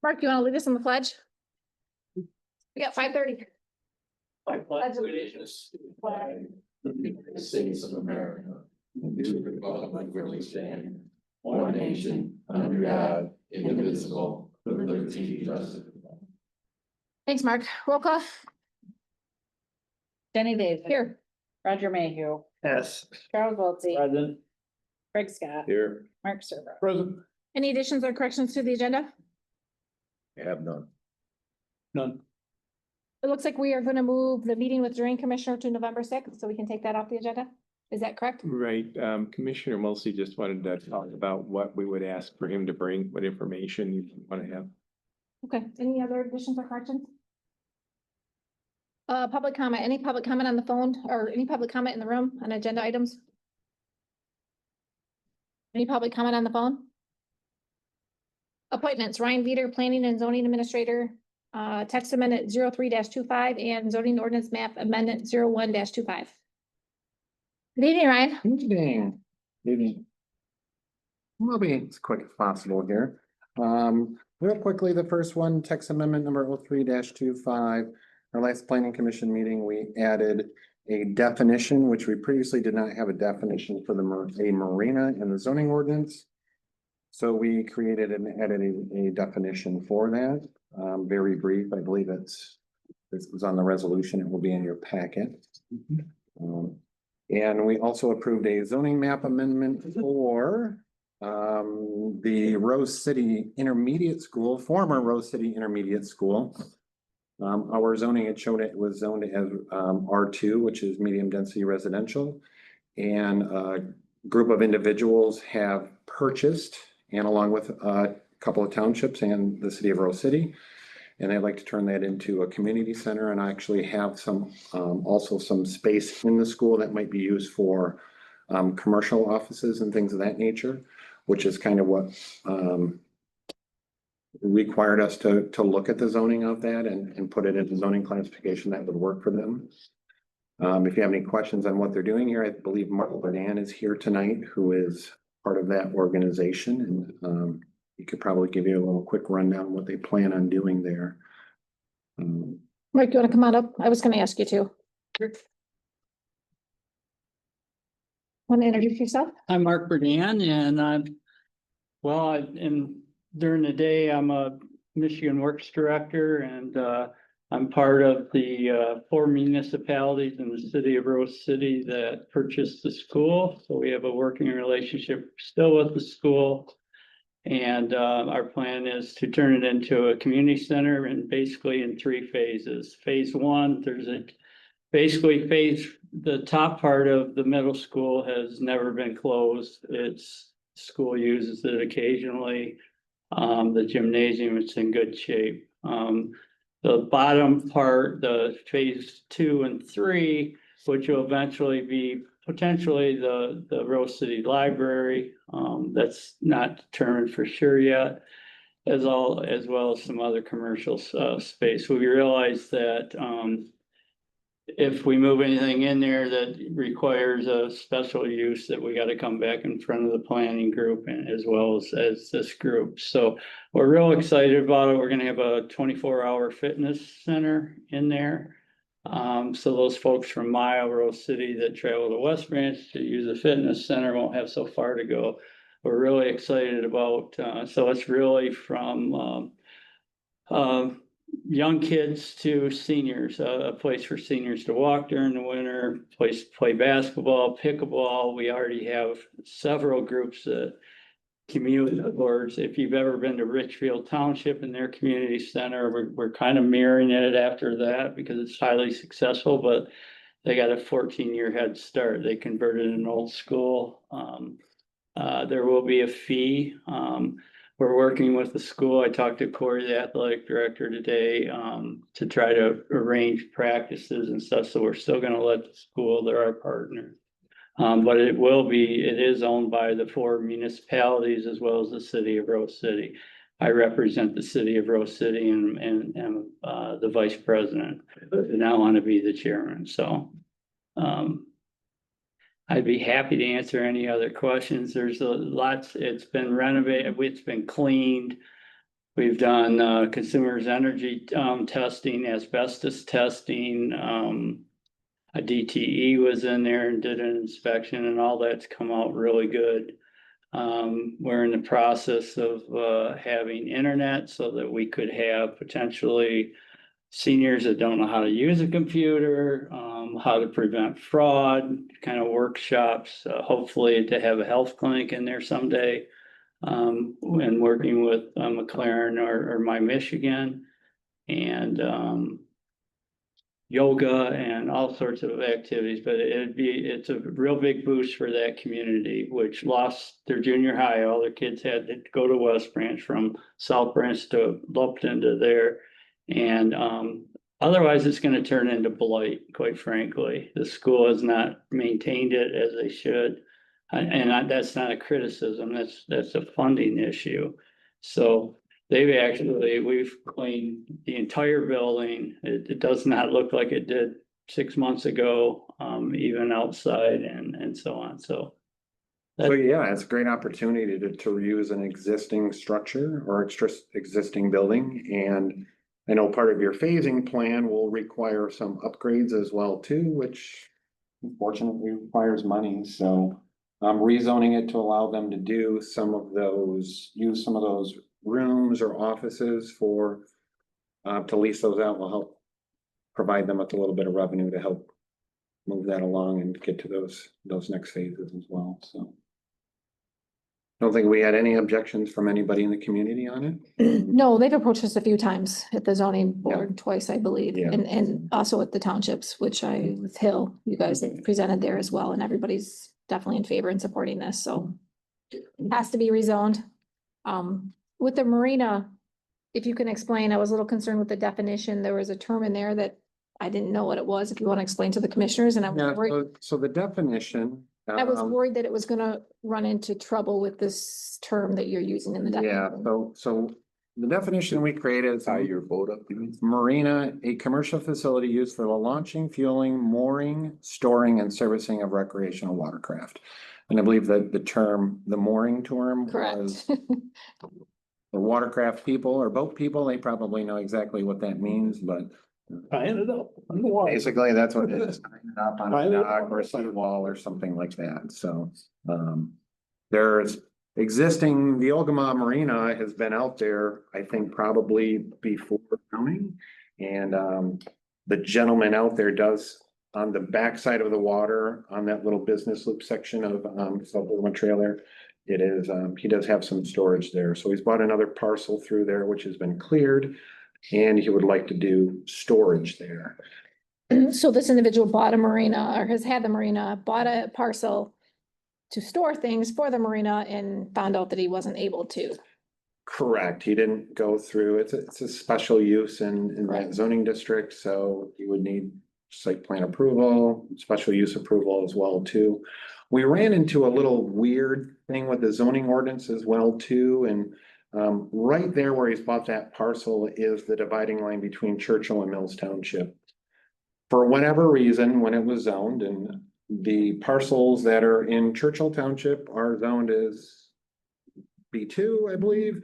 Mark, you want to lead us in the pledge? We got 5:30. I pledge allegiance to the flag of the United States of America and to the republic for which it stands, one nation, under God, indivisible, with liberty and justice. Thanks, Mark. Roll call. Jenny David. Here. Roger Mayhew. Yes. Charles Wiltie. Present. Craig Scott. Here. Mark Serber. Present. Any additions or corrections to the agenda? I have none. None. It looks like we are going to move the meeting with Drain Commissioner to November 6th, so we can take that off the agenda. Is that correct? Right, Commissioner Mulsey just wanted to talk about what we would ask for him to bring, what information you want to have. Okay, any other additions or corrections? Public comment, any public comment on the phone or any public comment in the room on agenda items? Any public comment on the phone? Appointments, Ryan Veeder, Planning and Zoning Administrator, text amendment 03-25 and zoning ordinance map amendment 01-25. Good evening, Ryan. Evening. Evening. We'll be as quick as possible here. Real quickly, the first one, text amendment number 03-25. Our last planning commission meeting, we added a definition, which we previously did not have a definition for a marina in the zoning ordinance. So we created and added a definition for that. Very brief. I believe this was on the resolution. It will be in your packet. And we also approved a zoning map amendment for the Rose City Intermediate School, former Rose City Intermediate School. Our zoning, it showed it was zoned as R2, which is medium density residential. And a group of individuals have purchased, and along with a couple of townships and the city of Rose City. And I'd like to turn that into a community center and actually have some, also some space in the school that might be used for commercial offices and things of that nature, which is kind of what required us to look at the zoning of that and put it into zoning classification that would work for them. If you have any questions on what they're doing here, I believe Mark Berdan is here tonight, who is part of that organization, and he could probably give you a little quick rundown on what they plan on doing there. Mike, you want to come on up? I was going to ask you to. Want to introduce yourself? I'm Mark Berdan, and during the day, I'm a Michigan Works Director, and I'm part of the 4 municipalities in the city of Rose City that purchased the school. So we have a working relationship still with the school. And our plan is to turn it into a community center, and basically in 3 phases. Phase 1, the top part of the middle school has never been closed. School uses it occasionally. The gymnasium is in good shape. The bottom part, the phase 2 and 3, which will eventually be potentially the Rose City Library. That's not determined for sure yet, as well as some other commercial space. We realize that if we move anything in there that requires a special use, that we got to come back in front of the planning group and as well as this group. So we're real excited about it. We're going to have a 24-hour fitness center in there. So those folks from Mile, Rose City that travel to West Branch to use the fitness center won't have so far to go. We're really excited about, so it's really from young kids to seniors, a place for seniors to walk during the winter, place to play basketball, pickleball. We already have several groups that commute towards. If you've ever been to Richfield Township and their community center, we're kind of mirroring it after that because it's highly successful, but they got a 14-year head start. They converted an old school. There will be a fee. We're working with the school. I talked to Corey, the athletic director, today to try to arrange practices and stuff. So we're still going to let the school, they're our partner. But it is owned by the 4 municipalities as well as the city of Rose City. I represent the city of Rose City and the vice president, and I want to be the chairman. So I I'd be happy to answer any other questions. There's lots, it's been renovated, it's been cleaned. We've done consumers energy testing, asbestos testing. A DTE was in there and did an inspection, and all that's come out really good. We're in the process of having internet so that we could have potentially seniors that don't know how to use a computer, how to prevent fraud, kind of workshops, hopefully to have a health clinic in there someday. And working with McLaren or My Michigan, and yoga and all sorts of activities, but it's a real big boost for that community, which lost their junior high. All their kids had to go to West Branch from South Branch to Lupton to there. And otherwise it's going to turn into blight, quite frankly. The school has not maintained it as they should. And that's not a criticism, that's a funding issue. So we've cleaned the entire building. It does not look like it did 6 months ago, even outside and so on, so. So yeah, it's a great opportunity to reuse an existing structure or existing building. And I know part of your phasing plan will require some upgrades as well too, which unfortunately requires money, so. Rezoning it to allow them to do use some of those rooms or offices for, to lease those out will help provide them with a little bit of revenue to help move that along and get to those next phases as well, so. Don't think we had any objections from anybody in the community on it. No, they've approached us a few times at the zoning board, twice, I believe, Yeah. and also at the townships, with Hill, you guys have presented there as well, and everybody's definitely in favor and supporting this, so. It has to be rezoned. With the marina, if you can explain, I was a little concerned with the definition. There was a term in there that I didn't know what it was. If you want to explain to the commissioners, and I was Yeah, worried, so the definition. I was worried that it was gonna run into trouble with this term that you're using in the Yeah, definition. so the definition we created is Tie your boat up, you mean? marina, a commercial facility used for the launching, fueling, mooring, storing, and servicing of recreational watercraft. And I believe that the mooring term was Correct. the watercraft people or boat people, they probably know exactly what that means, but Tying it up on the water. basically that's what it is. Tying it up on a Tying it up dock on or a the side. wall or something like that, so, there's existing, the Ogemaw Marina has been out there, I think, probably before zoning. And, the gentleman out there does, on the backside of the water, on that little business loop section of, South Trailer. It is, he does have some storage there, so he's bought another parcel through there, which has been cleared. And he would like to do storage there. So this individual bought a marina, or has had the marina, bought a parcel to store things for the marina, and found out that he wasn't able to. Correct, he didn't go through, it's a special use in that Right. zoning district, so you would need site plan approval, special use approval as well too. We ran into a little weird thing with the zoning ordinance as well too, and right there where he's bought that parcel is the dividing line between Churchill and Mills Township. For whatever reason, when it was zoned, and the parcels that are in Churchill Township are zoned as B2, I believe.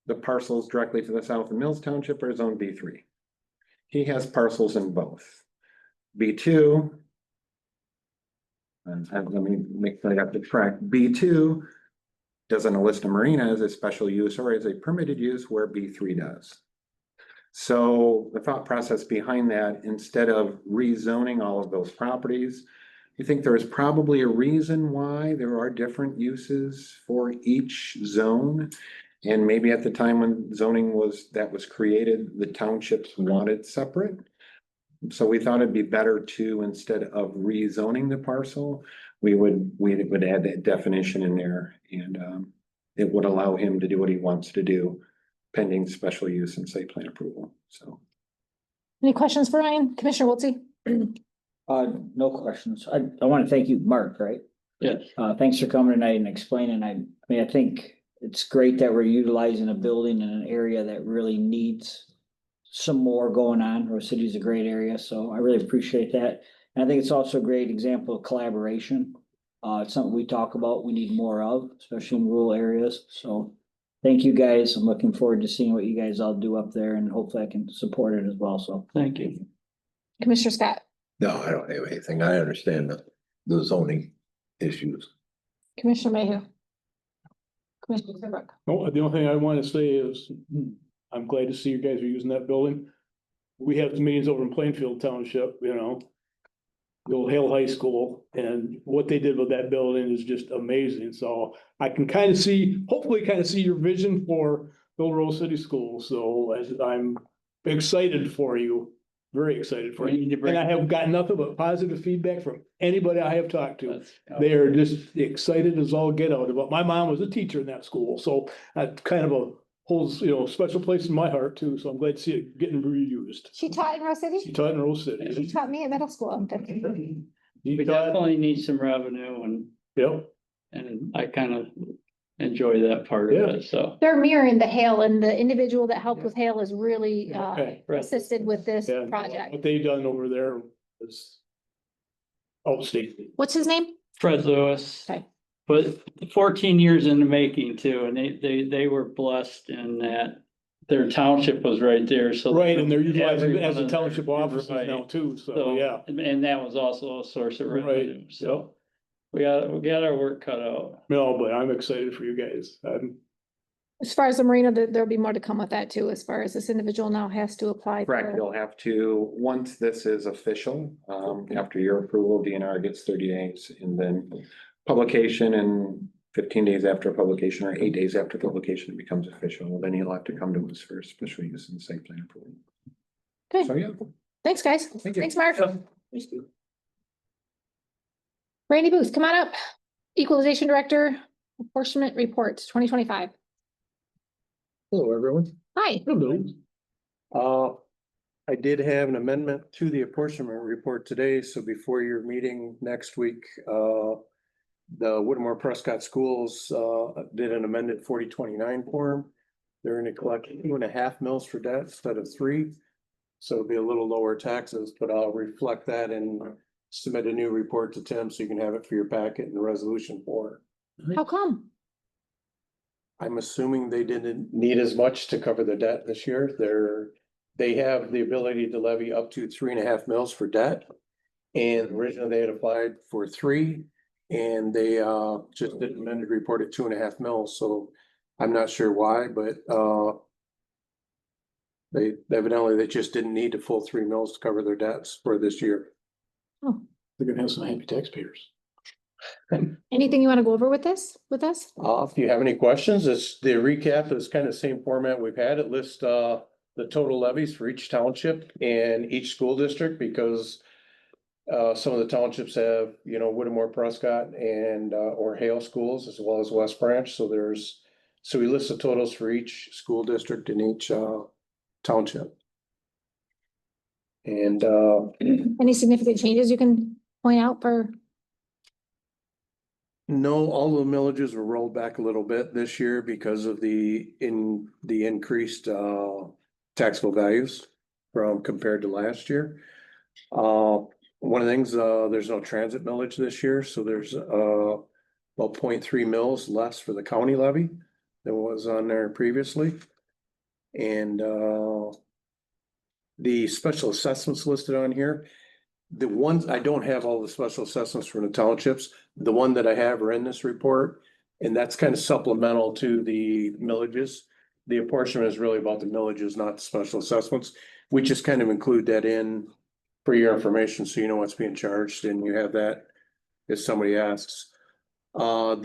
The parcels directly to the south of Mills Township are zoned B3. He has parcels in both. B2. And let me make sure I got the track. B2 doesn't list a marina as a special use or as a permitted use, where B3 does. So the thought process behind that, instead of rezoning all of those properties, you think there is probably a reason why there are different uses for each zone. And maybe at the time when zoning was created, the townships wanted separate. So we thought it'd be better to, instead of rezoning the parcel, we would add that definition in there, and it would allow him to do what he wants to do pending special use and site plan approval, so. Any questions for Ryan? Commissioner Wiltie? No questions. I want to thank you, Mark, right? Yes. Thanks for coming tonight and explaining. I mean, I think it's great that we're utilizing a building in an area that really needs some more going on. Rose City is a great area, so I really appreciate that. And I think it's also a great example of collaboration. It's something we talk about, we need more of, especially in rural areas, so. Thank you, guys. I'm looking forward to seeing what you guys all do up there and hopefully I can support it as well, so thank you. Commissioner Scott, No, I don't have anything. I understand the zoning issues. Commissioner Mayhew. Commissioner Serbrook. No, the only thing I want to say is, I'm glad to see you guys are using that building. We have the meetings over in Plainfield Township, you know. The old Hale High School, and what they did with that building is just amazing, so I can kind of see, hopefully kind of see your vision for the Rose City School, so I'm excited for you. Very excited for We need to you, bring- and I have got nothing but positive feedback from anybody I have talked to. They are just excited as all get out about, my mom was a teacher in that school, so that kind of a holds, special place in my heart too, so I'm glad to see it getting reused. She taught in Rose City? She taught in Rose She City. taught me at middle school. We She taught, definitely need some revenue yep, and I kind of enjoy that part of it, so. They're mirroring the Hale, and the individual that helped with Hale is really okay. assisted with this Yeah, project. what they done over there is outstanding. What's his name? Fred Lewis. Okay. But 14 years in the making too, and they were blessed in that their township was right there, so. Right, and they're utilizing it as a Everyone- township office Right. now too, so, So, yeah. and that was also a source of Right, revenue, so we got our work cut out. No, but I'm excited for you guys. As far as the marina, there'll be more to come with that too, as far as this individual now has to apply. Correct, for- you'll have to, once this is official, after your approval, DNR gets 30 days and then publication and 15 days after publication or 8 days after publication, it becomes official. Then you'll have to come to us for special use and site plan approval. So, Good, yeah. thanks, guys. Thank you. Thanks, Mark. Randy Booth, come on up. Equalization Director, Apportionment Report, 2025. Hello, everyone. Hi. I did have an amendment to the apportionment report today, so before your meeting next week, the Whittemore Prescott Schools, did an amended 4029 form. They're gonna collect 2.5 mils for debt instead of 3. So it'll be a little lower taxes, but I'll reflect that and submit a new report to Tim, so you can have it for your packet and the resolution for. How come? I'm assuming they didn't need as much to cover their debt this year. They have the ability to levy up to 3.5 mils for debt. And originally they had applied for 3 and they just did an amended report at 2.5 mils, so I'm not sure why, but they evidently they just didn't need the full 3 mils to cover their debts for this year. They're gonna have some happy taxpayers. Anything you want to go over with this, with us? If you have any questions, it's the recap is kind of the same format we've had. It lists the total levies for each township and each school district because some of the townships have, Whittemore, Prescott and or Hale schools as well as West Branch. So we list the totals for each school district in each township. And Any significant changes you can point out for? no, all the millages were rolled back a little bit this year because of the increased taxable values from compared to last year. One of the things, there's no transit millage this year, so there's about 0.3 mils less for the county levy than was on there previously. And the special assessments listed on here, the ones, I don't have all the special assessments from the townships. The one that I have are in this report, and that's kind of supplemental to the millages. The apportionment is really about the millages, not the special assessments. We just kind of include that in for your information, so you know what's being charged and you have that if somebody asks. I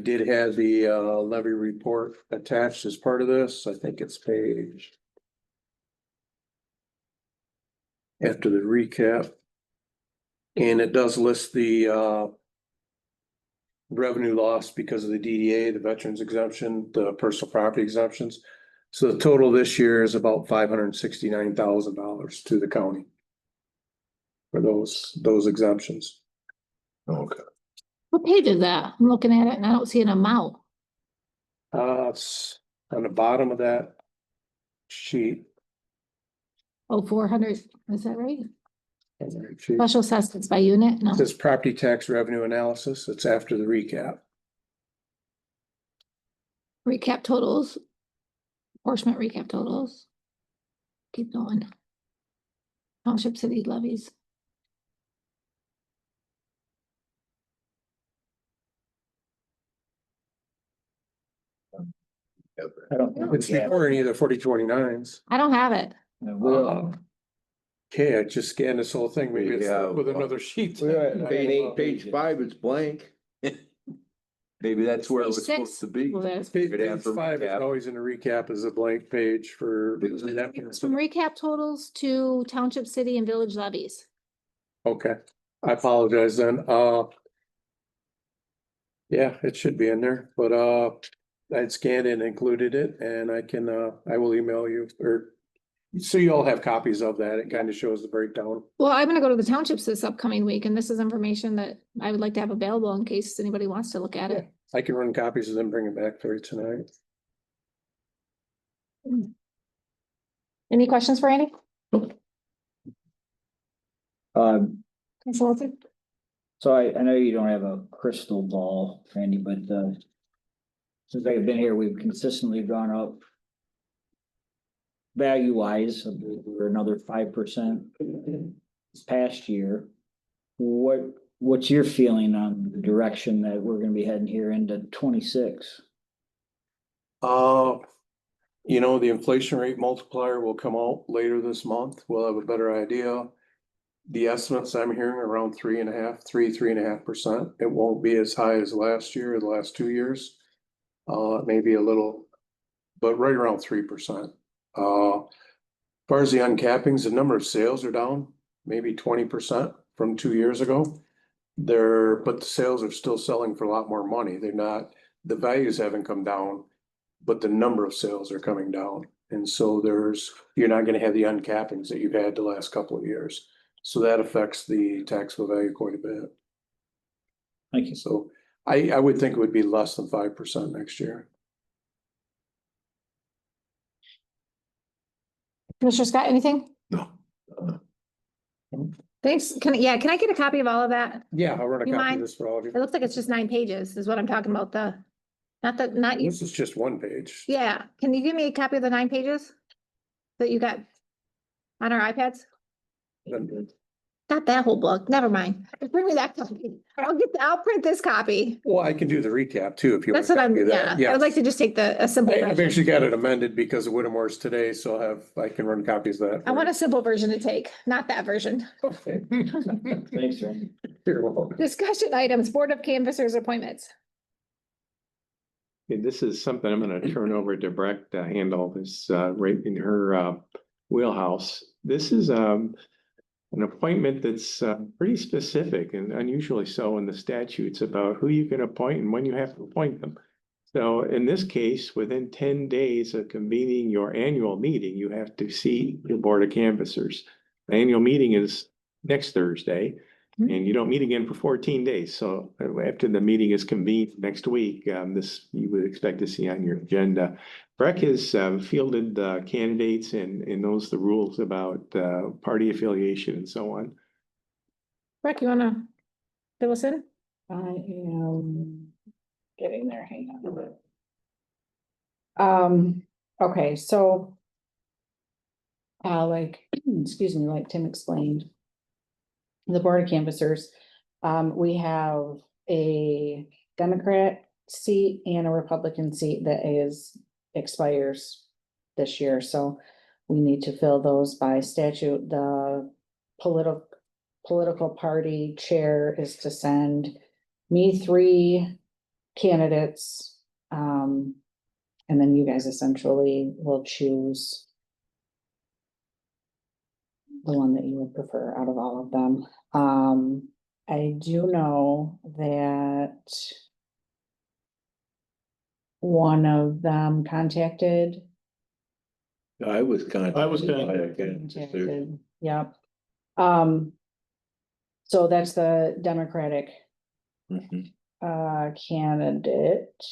did have the levy report attached as part of this. I think it's page after the recap. And it does list the revenue loss because of the DDA, the veterans exemption, the personal property exemptions. So the total this year is about $569,000 to the county for those exemptions. Okay. What page is that? I'm looking at it and I don't see an amount. It's on the bottom of that sheet. Oh, 400, is that right? Special assessments by unit, no. It says property tax revenue analysis. It's after the recap. Recap totals. Apportionment recap totals. Keep going. Township city levies. I don't. think It's we have- before any of the 4029s. I don't have it. We'll, Okay, I just scanned this whole thing. Maybe it's Yeah. with another sheet. Page 5 is blank. Maybe that's where it was Page supposed 6. to be. Well, that's Page Good answer, 5 is recap. always in a recap as a blank page for. from recap totals to township, city and village levies. Okay, I apologize then. Yeah, it should be in there, but I'd scanned and included it and I will email you or. So you all have copies of that. It kind of shows the breakdown. Well, I'm gonna go to the townships this upcoming week, and this is information that I would like to have available in case anybody wants to look at it. I can run copies and then bring it back for you tonight. Any questions for Andy? Commissioner Wilson? so I know you don't have a crystal ball, Randy, but, since I've been here, we've consistently gone up value wise, we're another 5% this past year. What's your feeling on the direction that we're gonna be heading here into 26? You know, the inflation rate multiplier will come out later this month. We'll have a better idea. The estimates I'm hearing are around 3.5%. It won't be as high as last year or the last 2 years. Maybe a little, but right around 3%. As far as the uncappings, the number of sales are down maybe 20% from 2 years ago. But the sales are still selling for a lot more money. They're not, the values haven't come down, but the number of sales are coming down. And so you're not gonna have the uncappings that you've had the last couple of years. So that affects the taxable value quite a bit. Thank you. So I would think it would be less than 5% next year. Commissioner Scott, anything? No. Thanks. Can I get a copy of all of that? Yeah, I'll run a You copy of mind? this for all of you. It looks like it's just 9 pages is what I'm talking about, not you. This is just one page. Yeah, can you give me a copy of the 9 pages? That you got on our iPads? Then- Not that whole book, never mind. Just bring me that copy. I'll print this copy. Well, I can do the recap too, if you. That's want what a copy of I'm, that. yeah, I would like to just take a simple I've version. actually got it amended because of Whittemore's today, so I can run copies of that. I want a simple version to take, not that version. Okay. Thanks, Randy. You're welcome. Discussion items, Board of Canvassers appointments. Okay, this is something I'm gonna turn over to Breck to handle this, right in her, wheelhouse. This is, an appointment that's, pretty specific and unusually so in the statutes about who you can appoint and when you have to appoint them. So in this case, within 10 days of convening your annual meeting, you have to see your Board of Canvassers. The annual meeting is next Thursday. And you don't meet again for 14 days. So after the meeting is convened next week, this you would expect to see on your agenda. Breck has fielded candidates and knows the rules about party affiliation and so on. Breck, you wanna fill us in? I am getting there, hang on. Okay, so. Excuse me, like Tim explained. The Board of Canvassers, we have a Democrat seat and a Republican seat that expires this year, so we need to fill those by statute. The political party chair is to send me 3 candidates, and then you guys essentially will choose the one that you would prefer out of all of them. I do know that one of them contacted. I was Contacted, yep. So that's the Democratic Mhm. candidate.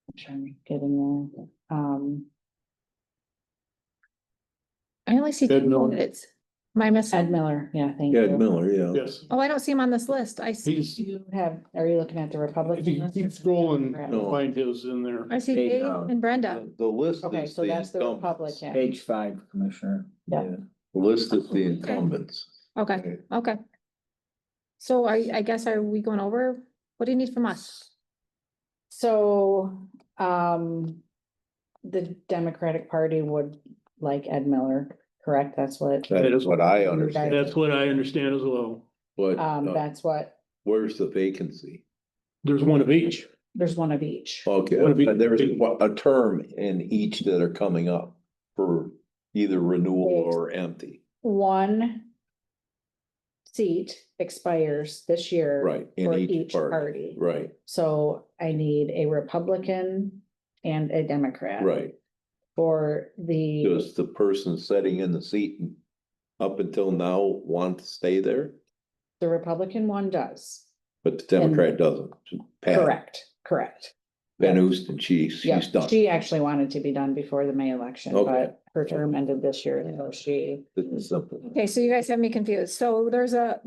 I'm trying getting there. I only see Ed 2 Miller. candidates. Am I missing? Ed Miller, yeah, thank Ed you. Miller, yeah. Yes. Oh, I don't see him on this list. I see, He's, You have, are you looking at the if Republican? you keep scrolling, Right. you'll find his in there. I see Hey, Dave and Brenda. The list Okay, is so the that's the incumbents. Republican. Page 5, Commissioner. Yeah. The list is the incumbents. Okay, okay. So I guess, are we going over? What do you need from us? So, the Democratic Party would like Ed Miller, correct? That's what, That is what I understand, That's what I understand as well. but that's what, where's the vacancy? There's one of each. there's one of each. Okay, Would be- there's a term in each that are coming up for either renewal or empty, One seat expires this year. right, in For each each party, party. right, So I need a Republican and a Democrat. right. For the, Does the person sitting in the seat up until now want to stay there? the Republican one does, But the Democrat doesn't. Pat correct. Van Oosten, she's Yeah, done. she actually wanted to be done before the May election, Okay. but her term ended this year, so she. This is simple. Okay, so you guys have me confused. So there's a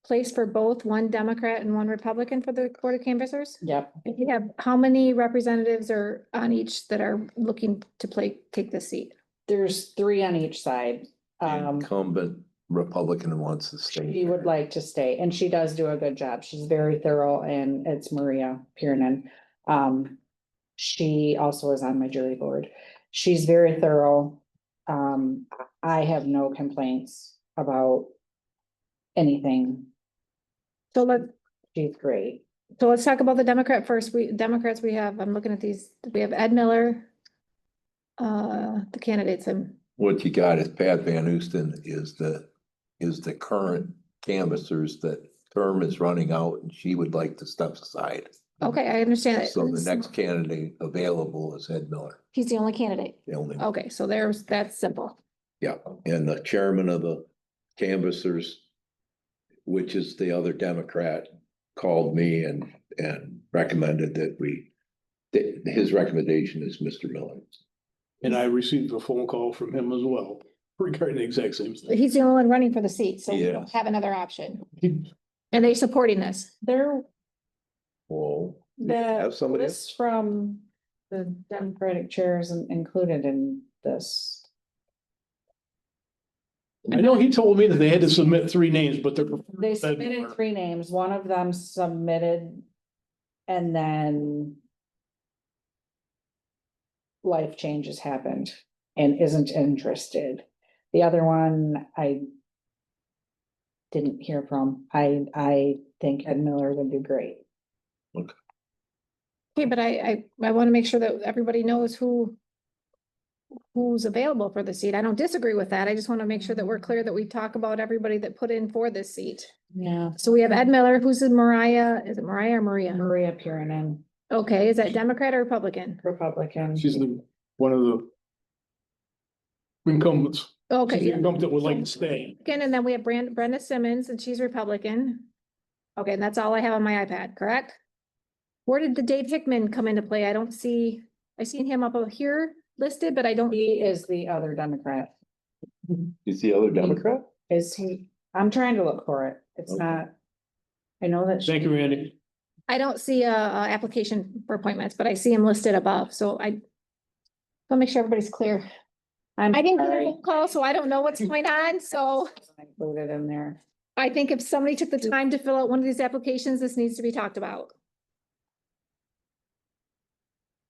place for both, one Democrat and one Republican for the Board of Canvassers? Yep, If you have, how many representatives are on each that are looking to take this seat? there's 3 on each side. The incumbent Republican wants to stay. She would like to stay, and she does do a good job. She's very thorough, and it's Maria Piernan. She also is on my jury board. She's very thorough. I have no complaints about anything. So let's talk about the Democrat first. Democrats, I'm looking at these, we have Ed Miller. The candidates, What you got is Pat Van Oosten is the current canvassers that term is running out and she would like to step aside. okay, I understand that. So the next candidate available is Ed Miller, He's the only candidate. the only. Okay, so that's simple. Yeah, and the chairman of the canvassers, which is the other Democrat, called me and recommended that his recommendation is Mr. Miller. And I received a phone call from him as well regarding the exact same thing. He's the only one running for the seat, so we don't Yes. have another option. He- And they supporting this? There, Whoa. the Have somebody else? list from the Democratic chair isn't included in this. I know he told me that they had to submit 3 names, but they're. They submitted 3 names, one of them submitted, and then life changes happened and isn't interested. The other one, I didn't hear from. I think Ed Miller would do great. Okay, but I want to make sure that everybody knows who's available for the seat. I don't disagree with that. I just want to make sure that we're clear that we talk about everybody that put in for this seat. Yeah. So we have Ed Miller, who's in Mariah, is it Mariah or Maria? Maria Piernan, Okay, is that Democrat or Republican? Republican. She's one of the incumbents. She's the Okay, incumbent that would like to stay. and then we have Brenda Simmons, and she's Republican. Okay, and that's all I have on my iPad, correct? Where did the Dave Hickman come into play? I seen him up here listed, but I don't. He is the other Democrat. Is the other Democrat? Is he? I'm trying to look for it. It's Okay. not. I know that. Thank you, Randy. I don't see a application for appointments, but I see him listed above, so I'll make sure everybody's clear. I'm I didn't get a sorry. phone call, so I don't know what's going on, so Included in there. I think if somebody took the time to fill out one of these applications, this needs to be talked about.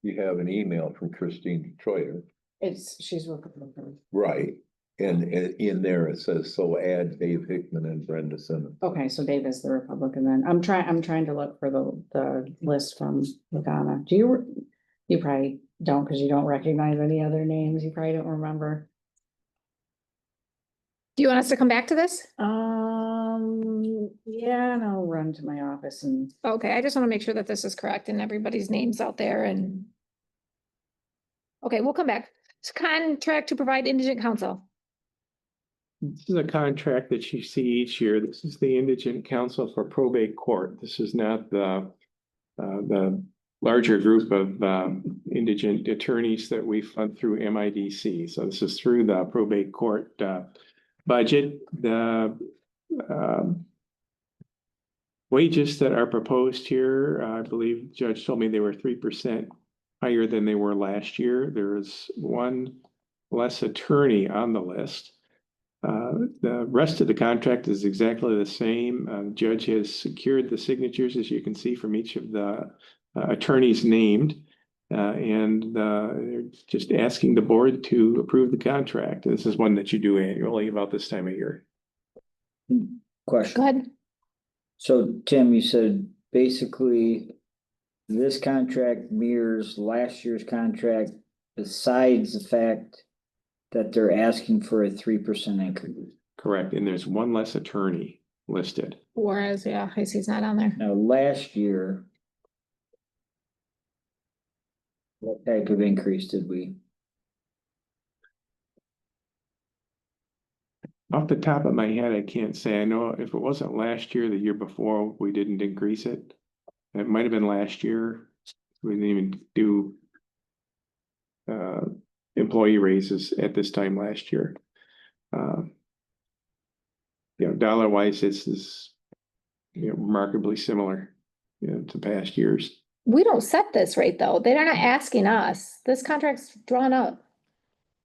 You have an email from Christine Detroiter, She's Republican. right? And in there it says, so add Dave Hickman and Brenda Simmons. Okay, so Dave is the Republican then. I'm trying to look for the list from Lagana. You probably don't, because you don't recognize any other names. You probably don't remember. Do you want us to come back to this? Yeah, and I'll run to my office and. Okay, I just want to make sure that this is correct and everybody's names out there and. Okay, we'll come back. It's contract to provide indigent counsel. This is a contract that you see each year. This is the indigent counsel for probate court. This is not the larger group of indigent attorneys that we fund through MIDC. So this is through the probate court budget. The wages that are proposed here, I believe the judge told me they were 3% higher than they were last year. There is one less attorney on the list. The rest of the contract is exactly the same. Judge has secured the signatures, as you can see, from each of the attorneys named. And they're just asking the board to approve the contract. This is one that you do annually about this time of year. Question. Go ahead. So Tim, you said basically this contract mirrors last year's contract besides the fact that they're asking for a 3% increase. Correct. And there's one less attorney listed. Whereas, yeah, I see it's not on there. Now, last year, what type of increase did we? Off the top of my head, I can't say. I know if it wasn't last year, the year before, we didn't increase it. It might have been last year. We didn't even do employee raises at this time last year. Dollar wise, this is remarkably similar to past years. We don't set this rate though. They're not asking us. This contract's drawn up.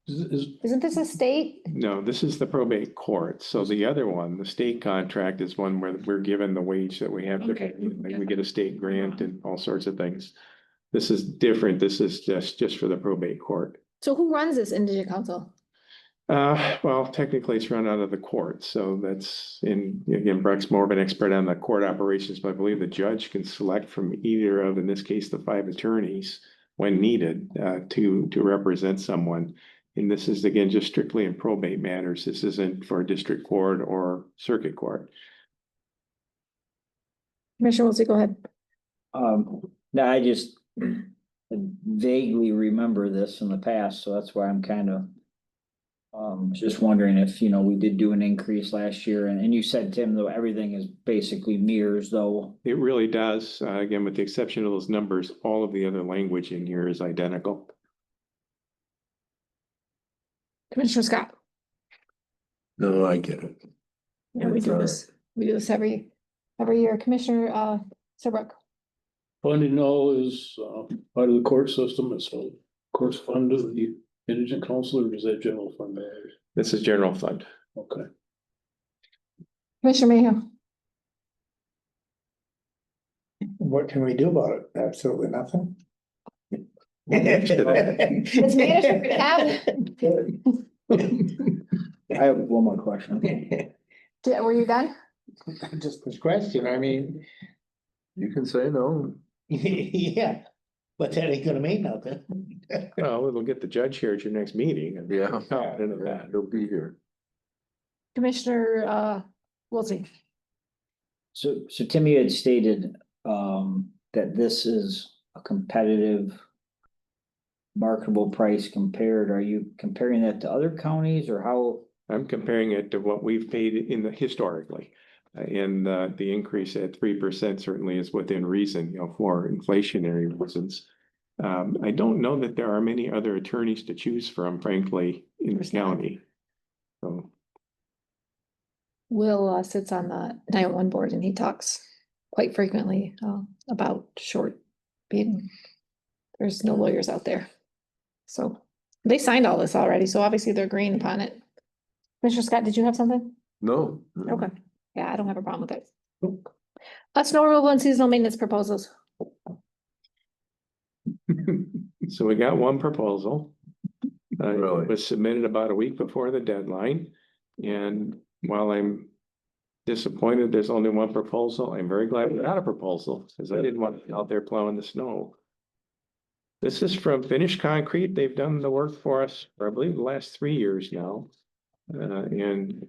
Isn't this a state? No, this is the probate court. So the other one, the state contract, is one where we're given the wage that we have to pay. Like we get a state grant and all sorts of things. This is different. This is just for the probate court. So who runs this indigent council? Well, technically it's run out of the court. So that's again, Breck's more of an expert on the court operations, but I believe the judge can select from either of, in this case, the 5 attorneys when needed to represent someone. And this is, again, just strictly in probate matters. This isn't for a district court or circuit court. Commissioner Wiltie, go ahead. No, I just vaguely remember this in the past, so that's why I'm kind of just wondering if, we did do an increase last year, and you said, Tim, though, everything is basically mirrors, though. It really does. Again, with the exception of those numbers, all of the other language in here is identical. Commissioner Scott. No, I get it. Yeah, we do this. We do this every year. Commissioner Serbrook. Funding all is part of the court system. It's of course fund of the indigent council, or is that general fund? This is general fund. Okay. Commissioner Mayhew. What can we do about it? Absolutely nothing. It's management have. I have one more question. Were you done? Just this question, I mean, You can say no. yeah, but that ain't gonna mean nothing. Well, we'll get the judge here at your next meeting. And Yeah. confident of that. He'll be here. Commissioner Wiltie. So Timmy had stated, that this is a competitive marketable price compared. Are you comparing that to other counties, or how? I'm comparing it to what we've paid historically. And the increase at 3% certainly is within reason, for inflationary reasons. I don't know that there are many other attorneys to choose from, frankly, in the There's not. county. So Will sits on the 911 board and he talks quite frequently about short being. There's no lawyers out there. So they signed all this already, so obviously they're agreeing upon it. Commissioner Scott, did you have something? No. Okay, yeah, I don't have a problem with it. Snow removal and seasonal maintenance proposals. So we got one proposal. Really? It was submitted about a week before the deadline. And while I'm disappointed there's only one proposal, I'm very glad we got a proposal, because I didn't want to be out there plowing the snow. This is from Finished Concrete. They've done the work for us for, I believe, the last 3 years now. And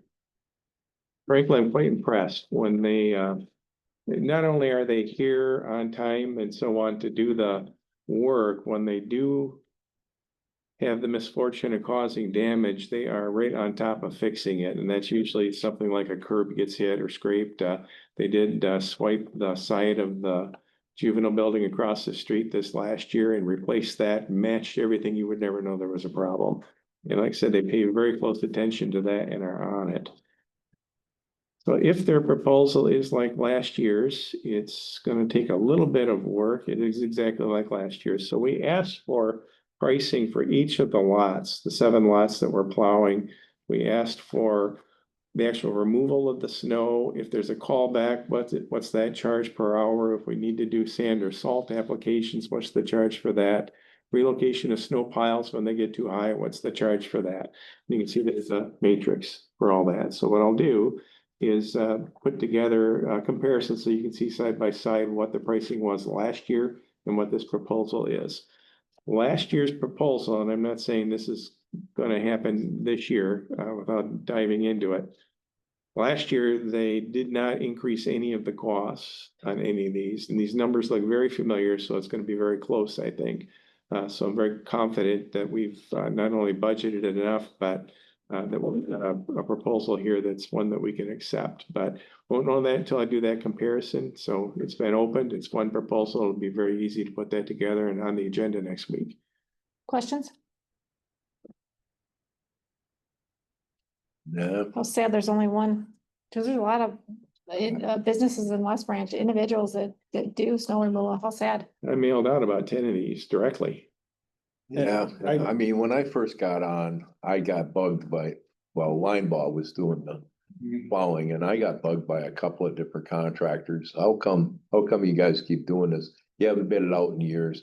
frankly, I'm quite impressed when they, not only are they here on time and so on to do the work, when they do have the misfortune of causing damage, they are right on top of fixing it. And that's usually something like a curb gets hit or scraped. They did swipe the side of the juvenile building across the street this last year and replaced that, matched everything. You would never know there was a problem. And like I said, they pay very close attention to that and are on it. So if their proposal is like last year's, it's gonna take a little bit of work. It is exactly like last year's. So we asked for pricing for each of the lots, the 7 lots that we're plowing. We asked for the actual removal of the snow. If there's a callback, what's that charge per hour? If we need to do sand or salt applications, what's the charge for that? Relocation of snow piles when they get too high, what's the charge for that? You can see there's a matrix for all that. So what I'll do is put together a comparison so you can see side by side what the pricing was last year and what this proposal is. Last year's proposal, and I'm not saying this is going to happen this year without diving into it. Last year, they did not increase any of the costs on any of these, and these numbers look very familiar, so it's going to be very close, I think. So I'm very confident that we've not only budgeted enough, but that we'll have a proposal here that's one that we can accept. But won't know that until I do that comparison. So it's been opened. It's one proposal. It'll be very easy to put that together and on the agenda next week. Questions? No. How sad there's only one, because there's a lot of businesses in West Branch, individuals that do snow removal. How sad. I mailed out about 10 of these directly. Yeah, I mean, when I first got on, I got bugged by, well, Lineball was doing the plowing and I got bugged by a couple of different contractors. How come you guys keep doing this? You haven't bid it out in years.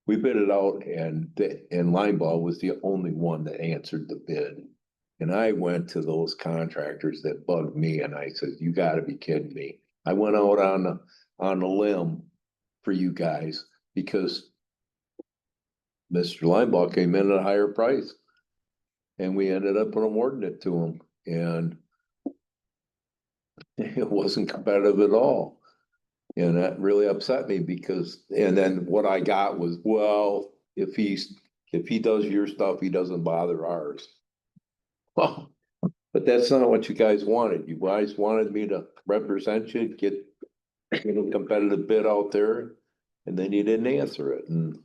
We bid it out and Lineball was the only one that answered the bid. And I went to those contractors that bugged me and I said, you gotta be kidding me. I went out on a limb for you guys because Mr. Lineball came in at a higher price. And we ended up awarding it to him. And it wasn't competitive at all. And that really upset me because, and then what I got was, well, if he does your stuff, he doesn't bother ours. Well, but that's not what you guys wanted. You guys wanted me to represent you, get a competitive bid out there, and then you didn't answer it. And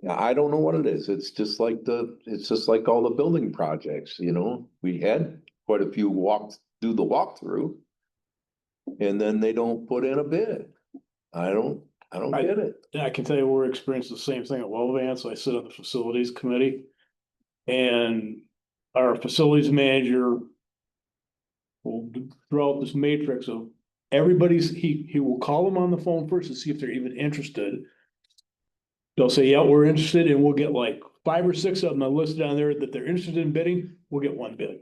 I don't know what it is. It's just like all the building projects, you know, we had quite a few do the walkthrough. And then they don't put in a bid. I don't get it. I can tell you we're experiencing the same thing at Welvan, so I sit on the facilities committee. And our facilities manager will throw out this matrix of everybody's, he will call them on the phone first to see if they're even interested. They'll say, yeah, we're interested, and we'll get like 5 or 6 of them listed on there that they're interested in bidding. We'll get one bid.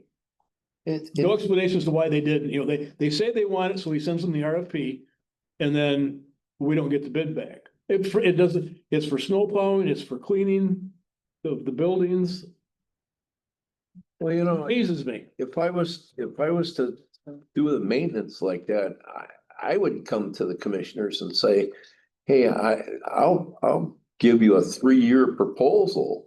No explanation as to why they didn't. You know, they say they want it, so he sends them the RFP, and then we don't get the bid back. It's for snow plowing, it's for cleaning the buildings. Well, you know, Amazes me. if I was to do the maintenance like that, I would come to the commissioners and say, hey, I'll give you a 3-year proposal.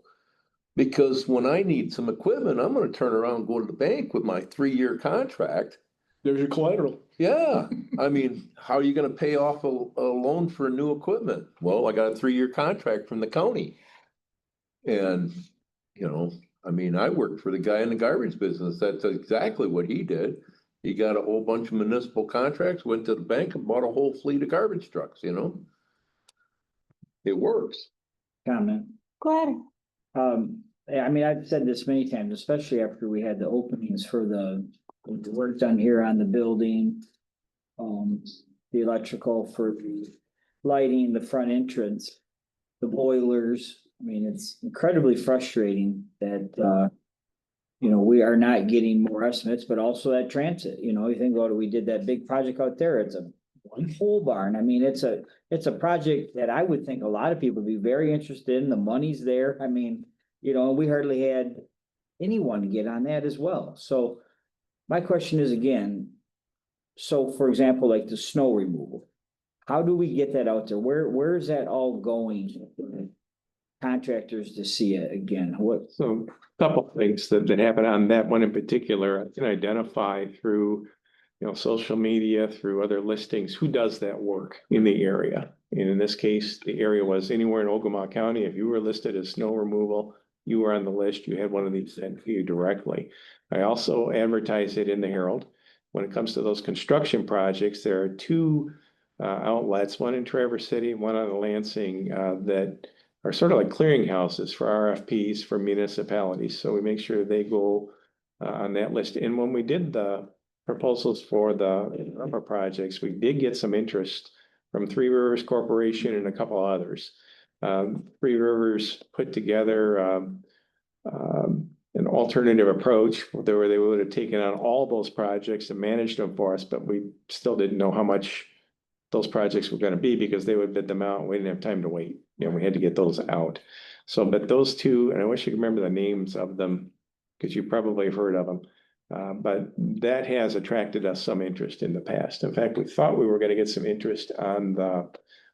Because when I need some equipment, I'm gonna turn around and go to the bank with my 3-year contract. There's your collateral. Yeah, I mean, how are you gonna pay off a loan for new equipment? Well, I got a 3-year contract from the county. And, you know, I mean, I worked for the guy in the garbage business. That's exactly what he did. He got a whole bunch of municipal contracts, went to the bank and bought a whole fleet of garbage trucks, you know? It works. Comment. Go ahead. I mean, I've said this many times, especially after we had the openings for the work done here on the building. The electrical for the lighting, the front entrance, the boilers. I mean, it's incredibly frustrating that, you know, we are not getting more estimates, but also that transit, you know, you think about it, we did that big project out there. It's a one pole barn. I mean, it's a project that I would think a lot of people would be very interested in. The money's there. I mean, you know, we hardly had anyone get on that as well. So my question is again, so for example, like the snow removal, how do we get that out there? Where is that all going? Contractors to see it again? What? So a couple things that happen on that one in particular, I can identify through social media, through other listings, who does that work in the area. And in this case, the area was anywhere in Ogemaw County. If you were listed as snow removal, you were on the list, you had one of these sent to you directly. I also advertise it in the Herald. When it comes to those construction projects, there are two outlets, one in Traverse City, one out of Lansing, that are sort of like clearinghouses for RFPs for municipalities. So we make sure they go on that list. And when we did the proposals for the ARPA projects, we did get some interest from Three Rivers Corporation and a couple others. Three Rivers put together an alternative approach where they would have taken on all those projects and managed them for us, but we still didn't know how much those projects were going to be because they would bid them out and we didn't have time to wait. We had to get those out. So, but those two, and I wish you could remember the names of them because you probably have heard of them. But that has attracted us some interest in the past. In fact, we thought we were going to get some interest on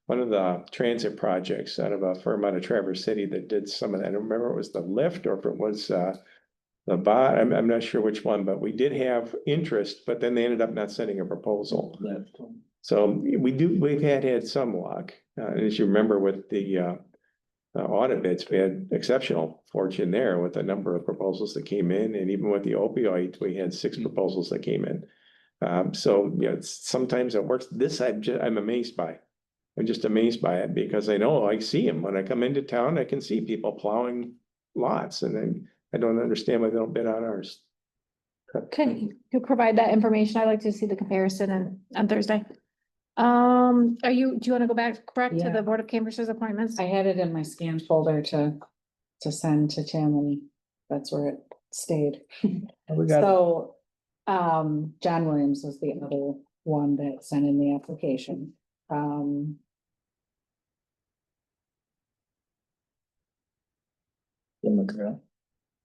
one of the transit projects out of a firm out of Traverse City that did some of that. I don't remember if it was the lift or if it was the bot. I'm not sure which one, but we did have interest, but then they ended up not sending a proposal. So we've had some luck. As you remember with the audit bids, we had exceptional fortune there with the number of proposals that came in, and even with the opioids, we had 6 proposals that came in. So sometimes it works. This I'm amazed by. I'm just amazed by it because I know I see them when I come into town. I can see people plowing lots, and then I don't understand why they don't bid on ours. Can you provide that information? I'd like to see the comparison on Thursday. Do you want to go back correct to Yeah. the Board of Canvassers appointments? I had it in my scan folder to send to Tim, and that's where it stayed. We got, So, John Williams was the other one that sent in the application. Democrat.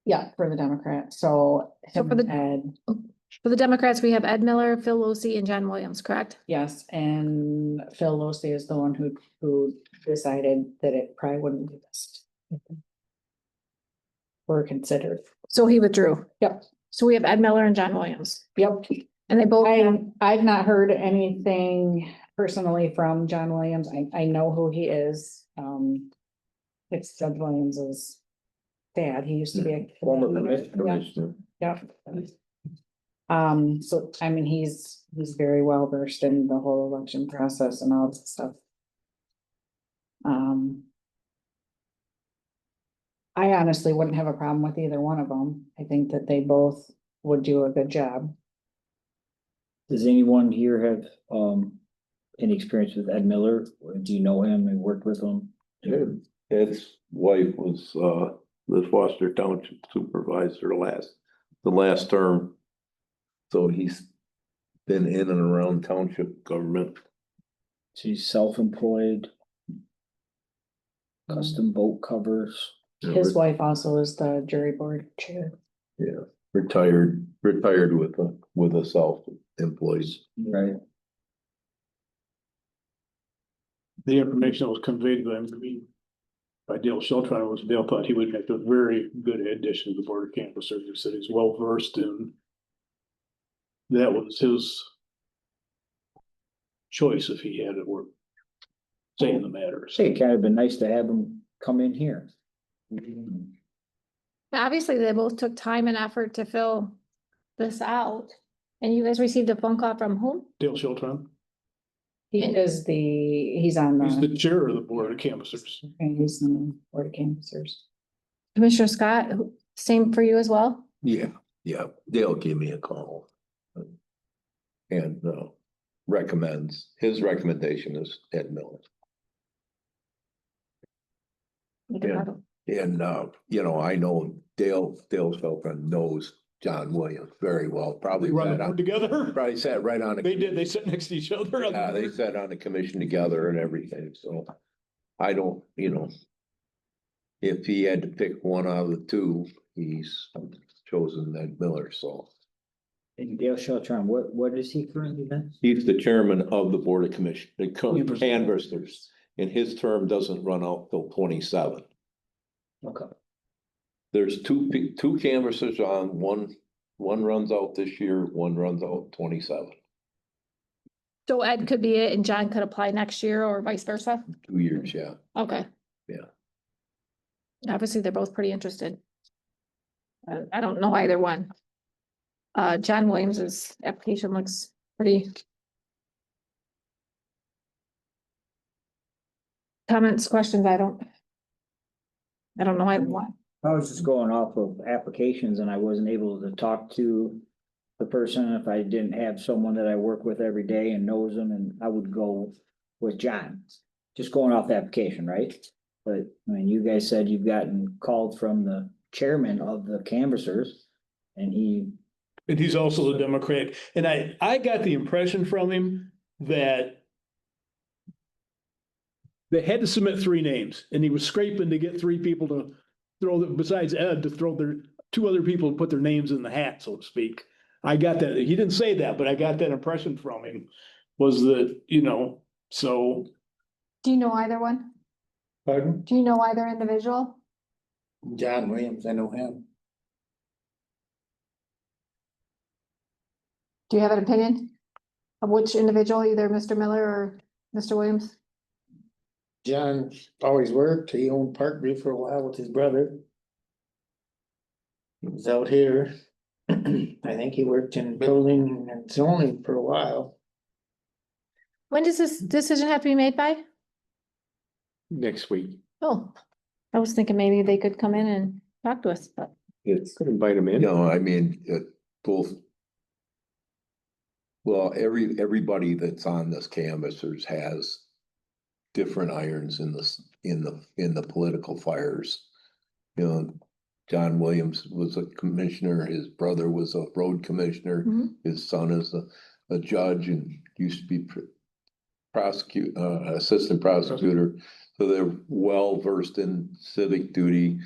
Yeah, for the Democrat, so So him for the- and Ed, For the Democrats, we have Ed Miller, Phil Lucy, and John Williams, correct? yes, and Phil Losey is the one who decided that it probably wouldn't be best. Or considered. So he withdrew. Yep. So we have Ed Miller and John Williams, Yep, and they both have, I've not heard anything personally from John Williams. I know who he is. It's Judge Williams's dad. He used to be a Former Yeah. commissioner. Yeah. So I mean, he's very well versed in the whole election process and all this stuff. I honestly wouldn't have a problem with either one of them. I think that they both would do a good job. Does anyone here have, any experience with Ed Miller? Or do you know him and worked with him? Ed's wife was the Foster Township supervisor the last term. So he's been in and around township government. She's self-employed. Custom boat covers. His wife also is the jury board chair. Yeah, retired with a self-employed. Right. The information that was conveyed by me by Dale Sheltron was Dale thought he would make a very good addition to the Board of Canvassers. He said he's well versed in. That was his choice if he had it work. Saying the matter. Say, it kind of been nice to have him come in here. obviously they both took time and effort to fill this out. And you guys received a phone call from whom? Dale Sheltron, He's on he's the the, chair of the Board of Canvassers. he's on the board of canvassers. Commissioner Scott, same for you as well? Yeah, Dale gave me a call. And his recommendation is Ed Miller. And I know Dale Shelton knows John Williams very well, They probably run the board together. sat right on. They sit next to each other. on the They board. sat on the commission together and everything, so I don't, if he had to pick one out of the two, he's chosen Ed Miller, so. And Dale Sheltron, what is he currently then? He's the chairman of the Board of Canvassers, and his term doesn't run out till 27. Okay. There's two canvassers on, one runs out this year, one runs out 27. So Ed could be it and John could apply next year or vice versa? 2 years, yeah. Okay. Yeah. Obviously, they're both pretty interested. I don't know either one. John Williams's application looks pretty. Comments, questions, I don't know either one. I was just going off of applications and I wasn't able to talk to the person if I didn't have someone that I work with every day and knows them, and I would go with John. Just going off the application, right? But, I mean, you guys said you've gotten called from the chairman of the canvassers and And he's also the Democrat, and I got the impression from him that they had to submit 3 names, and he was scraping to get 3 people to throw, besides Ed, to throw their 2 other people to put their names in the hat, so to speak. I got that, he didn't say that, but I got that impression from him, was that, so. Do you know either one? Pardon? Do you know either individual? John Williams, I know him. Do you have an opinion of which individual, either Mr. Miller or Mr. Williams? John always worked. He owned Parkview for a while with his brother. He was out here. I think he worked in building and zoning for a while. When does this decision have to be made by? Next week. Oh, I was thinking maybe they could come in and talk to us, but. It's, Could invite them in. I mean, both. Well, everybody that's on this canvassers has different irons in the political fires. John Williams was a commissioner, his brother was a road commissioner, Mhm. his son is a judge and used to be assistant prosecutor. So they're well versed in civic duty.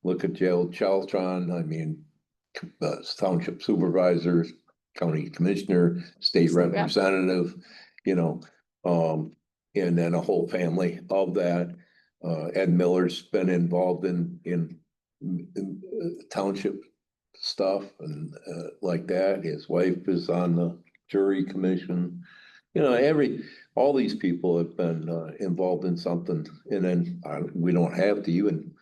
Look at Jail Charlton, I mean, township supervisor, county commissioner, state representative, and then a whole family of that. Ed Miller's been involved in township stuff and like that. His wife is on the jury commission. All these people have been involved in something, and then we don't have to even.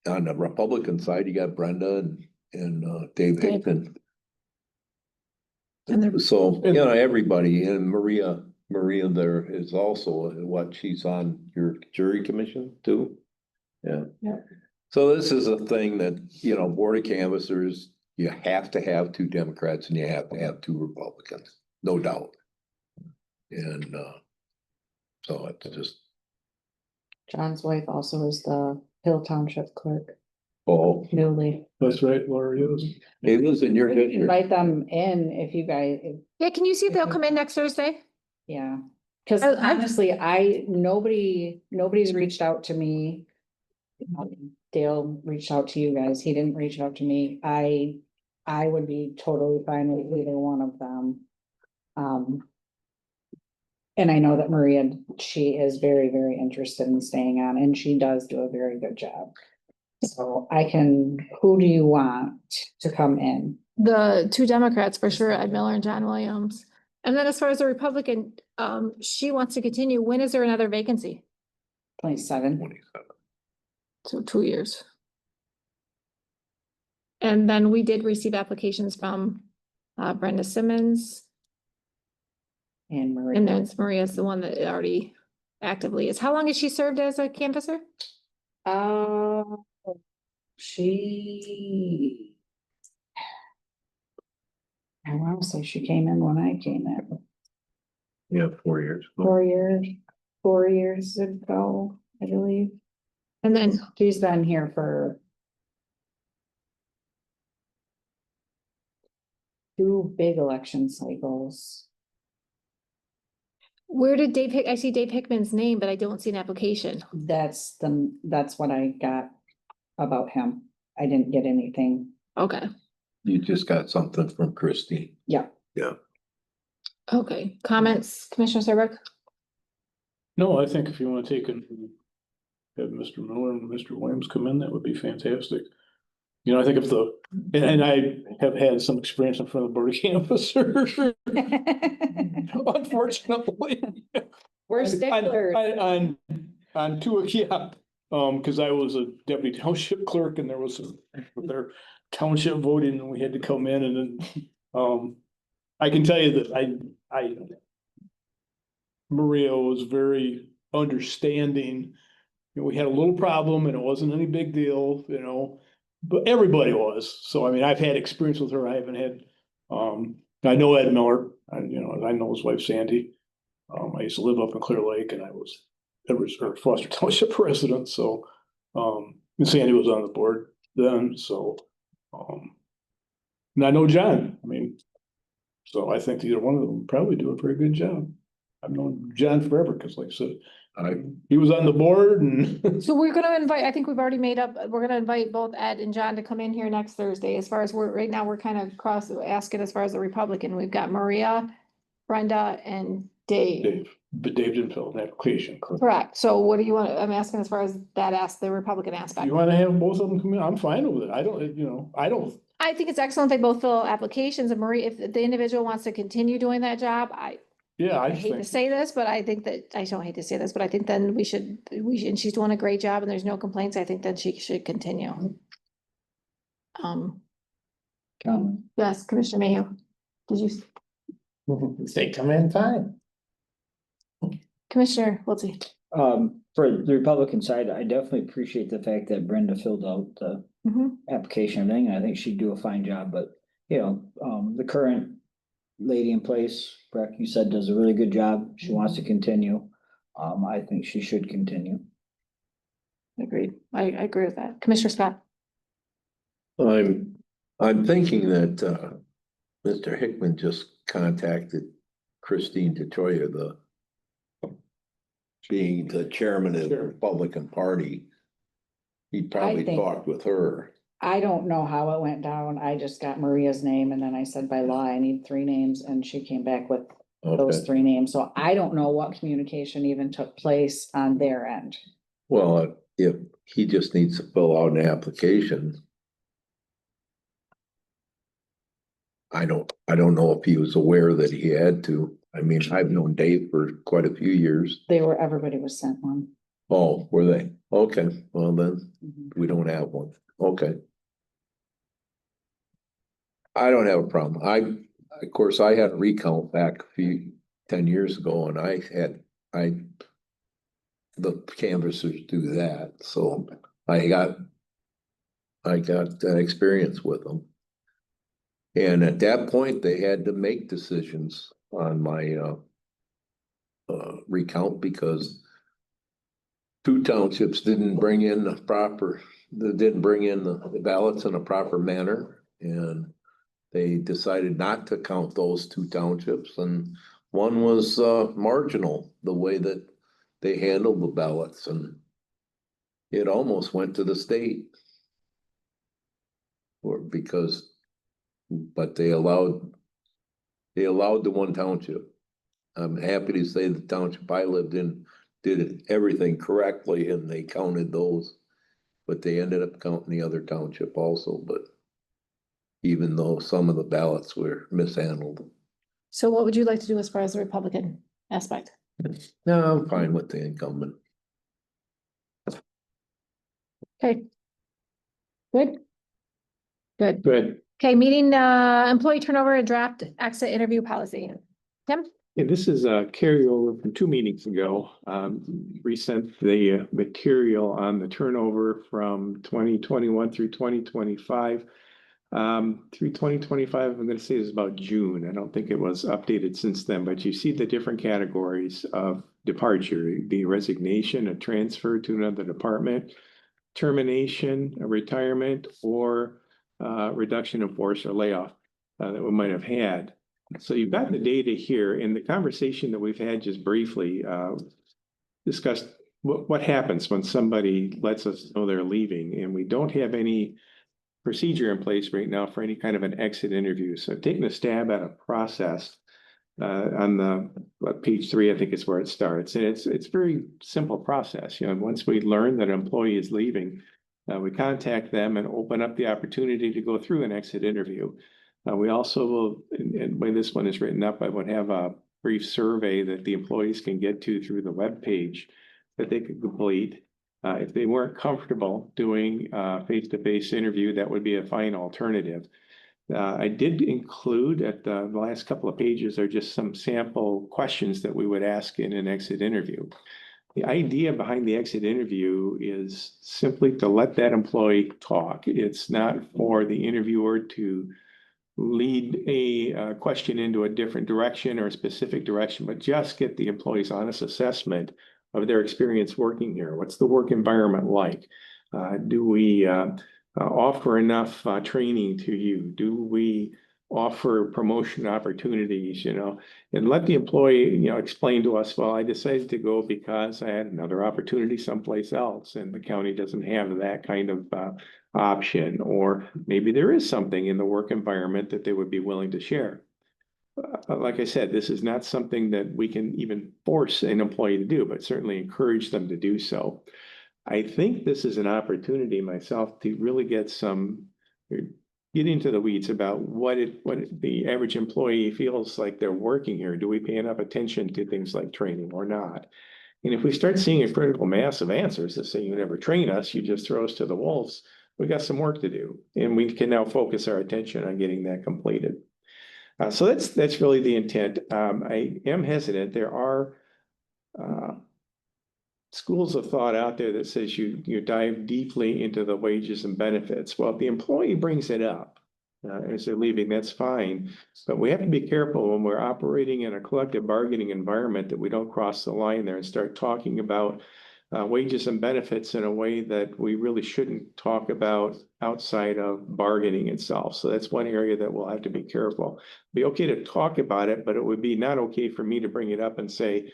On the Republican side, you got Brenda and Dave Hickman. And they're. So, everybody, and Maria there is also, she's on your jury commission too? Yeah. Yeah. So this is a thing that, Board of Canvassers, you have to have 2 Democrats and you have to have 2 Republicans, no doubt. And, so it's just, John's wife also is the Hill Township clerk, oh, newly. That's right, Laura is. it was in your district. Invite them in if you guys, Yeah, can you see if they'll come in next Thursday? yeah. Cause I- honestly, nobody's reached out to me. Dale reached out to you guys. He didn't reach out to me. I would be totally fine with either one of them. And I know that Maria, she is very, very interested in staying on, and she does do a very good job. So who do you want to come in? The 2 Democrats for sure, Ed Miller and John Williams. And then as far as the Republican, she wants to continue. When is there another vacancy? 27. 27. So 2 years. And then we did receive applications from Brenda Simmons, And Maria. and then Maria's the one that already actively is. How long has she served as a canvasser? She. I want to say she came in when I came in, Yeah, 4 years. 4 years ago, I believe. And then She's been here for 2 big election cycles. where did I see Dave Hickman's name, but I don't see an application. That's what I got about him. I didn't get anything. Okay, You just got something from Christie. Yeah. okay. Comments, Commissioner Serbrook? No, I think if you want to take and have Mr. Miller and Mr. Williams come in, that would be fantastic. You know, I think if and I have had some experience in front of the board of canvassers, unfortunately. We're sticklers. On two, yeah, cause I was a deputy township clerk and there was their township voting and we had to come in and then, I can tell you that Maria was very understanding. You know, we had a little problem and it wasn't any big deal, you know, but everybody was. So, I mean, I've had experience with her. I haven't had, I know Ed Miller, I know his wife Sandy. I used to live up in Clear Lake and I was a Foster Township resident, so, and Sandy was on the board then, so, and I know John, I mean, so I think either one of them probably do a very good job. I've known John forever, because like I said, he was on the board and. So we're gonna invite, I think we've already made up, we're gonna invite both Ed and John to come in here next Thursday. As far as right now, we're kind of asking as far as the Republican. We've got Maria, Brenda, and Dave. But Dave didn't fill an application. Correct. So what do you want, I'm asking as far as the Republican aspect. You wanna have both of them come in? I'm fine with it. I don't. I think it's excellent. They both fill applications, and Marie, if the individual wants to continue doing that job, Yeah, I I hate to think, say this, but I think that, I don't hate to say this, but I think then and she's doing a great job and there's no complaints. I think then she should continue. Yes, Commissioner Mayhew, did you, They come in fine. Commissioner Wiltie? For the Republican side, I definitely appreciate the fact that Brenda filled out the application and everything. I think she'd do a fine job, but you know, the current lady in place, Breck, you said does a really good job. She wants to continue. I think she should continue. Agreed. I agree with that. Commissioner Scott? I'm thinking that, Mr. Hickman just contacted Christine DeTroya, being the chairman of the Sure. Republican Party. He probably think- talked with her. I don't know how it went down. I just got Maria's name and then I said by law, I need 3 names and she came back with those Okay, 3 names. So I don't know what communication even took place on their end. well, if he just needs to fill out an application. I don't know if he was aware that he had to. I mean, I've known Dave for quite a few years. Everybody was sent one. Oh, were they? Okay, well then, Mhm. we don't have one. Okay. I don't have a problem. Of course, I had a recount back 10 years ago and the canvassers do that, so I got that experience with them. And at that point, they had to make decisions on my recount because 2 townships didn't bring in the ballots in a proper manner, and they decided not to count those 2 townships, and one was marginal, the way that they handled the ballots, and it almost went to the state. But they allowed the 1 township. I'm happy to say the township I lived in did everything correctly and they counted those. But they ended up counting the other township also, but even though some of the ballots were mishandled. So what would you like to do as far as the Republican aspect? No, I'm fine with the incumbent. Okay. Good. Good. Good. Okay, meeting, employee turnover and draft exit interview policy. Tim? Yeah, this is a carryover from 2 meetings ago. Resent the material on the turnover from 2021 through 2025. Through 2025, I'm gonna say it's about June. I don't think it was updated since then, but you see the different categories of departure, the resignation, a transfer to another department, termination, a retirement, or reduction in force or layoff that we might have had. So you've got the data here. In the conversation that we've had just briefly discussed what happens when somebody lets us know they're leaving, and we don't have any procedure in place right now for any kind of an exit interview. So taking a stab at a process on page 3, I think is where it starts. And it's very simple process. You know, once we learn that an employee is leaving, we contact them and open up the opportunity to go through an exit interview. We also will, and when this one is written up, I would have a brief survey that the employees can get to through the webpage that they could complete. If they weren't comfortable doing a face-to-face interview, that would be a fine alternative. I did include at the last couple of pages are just some sample questions that we would ask in an exit interview. The idea behind the exit interview is simply to let that employee talk. It's not for the interviewer to lead a question into a different direction or a specific direction, but just get the employee's honest assessment of their experience working here. What's the work environment like? Do we offer enough training to you? Do we offer promotion opportunities, and let the employee, explain to us, well, I decided to go because I had another opportunity someplace else and the county doesn't have that kind of option, or maybe there is something in the work environment that they would be willing to share. Like I said, this is not something that we can even force an employee to do, but certainly encourage them to do so. I think this is an opportunity myself to really get into the weeds about what the average employee feels like they're working here. Do we pay enough attention to things like training or not? And if we start seeing a critical mass of answers that say you never train us, you just throw us to the wolves, we got some work to do. And we can now focus our attention on getting that completed. So that's really the intent. I am hesitant. There are schools of thought out there that says you dive deeply into the wages and benefits. Well, if the employee brings it up as they're leaving, that's fine. But we have to be careful when we're operating in a collective bargaining environment that we don't cross the line there and start talking about wages and benefits in a way that we really shouldn't talk about outside of bargaining itself. So that's one area that we'll have to be careful. Be okay to talk about it, but it would be not okay for me to bring it up and say,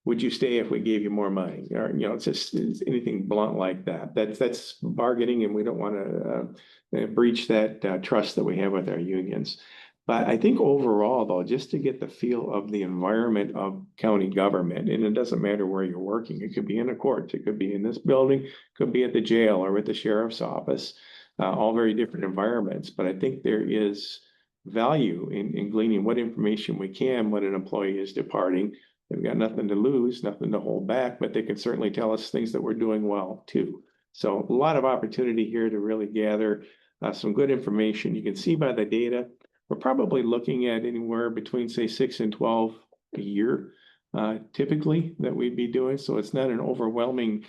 would you stay if we gave you more money? Or, it's anything blunt like that. That's bargaining, and we don't want to breach that trust that we have with our unions. But I think overall, though, just to get the feel of the environment of county government, and it doesn't matter where you're working. It could be in a court, it could be in this building, it could be at the jail or at the sheriff's office, all very different environments. But I think there is value in gleaning what information we can when an employee is departing. They've got nothing to lose, nothing to hold back, but they can certainly tell us things that we're doing well too. So a lot of opportunity here to really gather some good information. You can see by the data, we're probably looking at anywhere between, say, 6 and 12 a year, typically, that we'd be doing. So it's not an overwhelming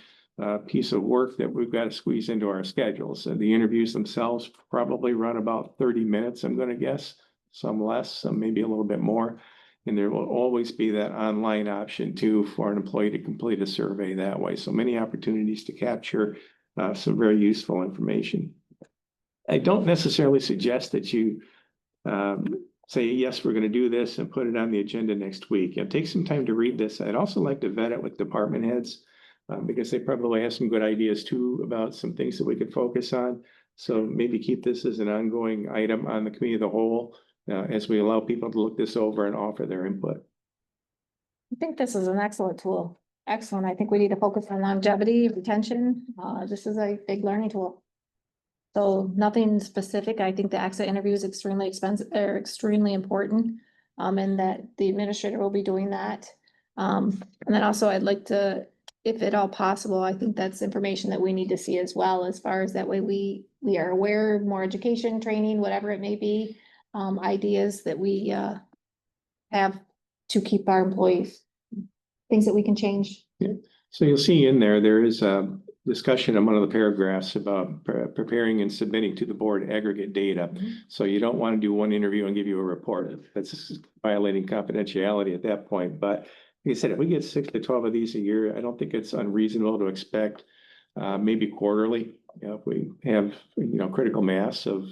piece of work that we've got to squeeze into our schedules. And the interviews themselves probably run about 30 minutes, I'm going to guess, some less, some maybe a little bit more. And there will always be that online option too for an employee to complete a survey that way. So many opportunities to capture some very useful information. I don't necessarily suggest that you say, yes, we're going to do this and put it on the agenda next week. Take some time to read this. I'd also like to vet it with department heads because they probably have some good ideas too about some things that we could focus on. So maybe keep this as an ongoing item on the committee of the whole as we allow people to look this over and offer their input. I think this is an excellent tool. Excellent. I think we need to focus on longevity, retention. This is a big learning tool. So nothing specific. I think the exit interview is extremely expensive, or extremely important. And that the administrator will be doing that. And then also I'd like to, if at all possible, I think that's information that we need to see as well, as far as that way we are aware, more education, training, whatever it may be. Ideas that we have to keep our employees, things that we can change. Yeah. So you'll see in there is a discussion in one of the paragraphs about preparing and submitting to the board aggregate data. So you don't want to do one interview and give you a report. That's violating confidentiality at that point. But like I said, if we get 6 to 12 of these a year, I don't think it's unreasonable to expect maybe quarterly. If we have critical mass of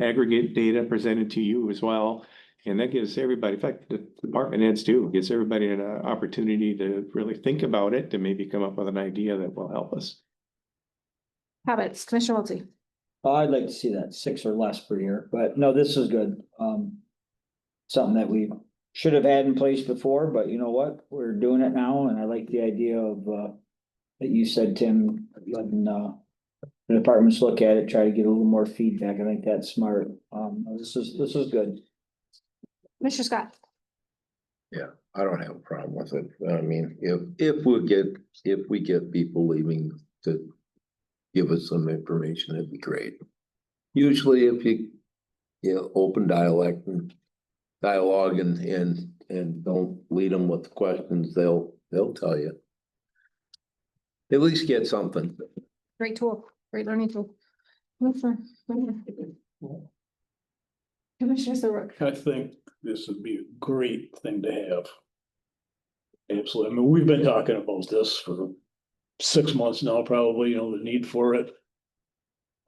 aggregate data presented to you as well. And that gives everybody, in fact, the department heads too, gives everybody an opportunity to really think about it, to maybe come up with an idea that will help us. Habits, Commissioner Wiltie. I'd like to see that 6 or less per year, but no, this is good. Something that we should have had in place before, but you know what? We're doing it now, and I like the idea of that you said, Tim, letting the departments look at it, try to get a little more feedback. I think that's smart. This is good. Mr. Scott, I don't have a problem with it. I mean, if we get people leaving to give us some information, it'd be great. Usually if open dialect and dialogue and don't lead them with questions, they'll tell you. At least get something. great tool, great learning tool. Commissioner Serbrook. I think this would be a great thing to have. Absolutely. I mean, we've been talking about this for 6 months now, probably, the need for it.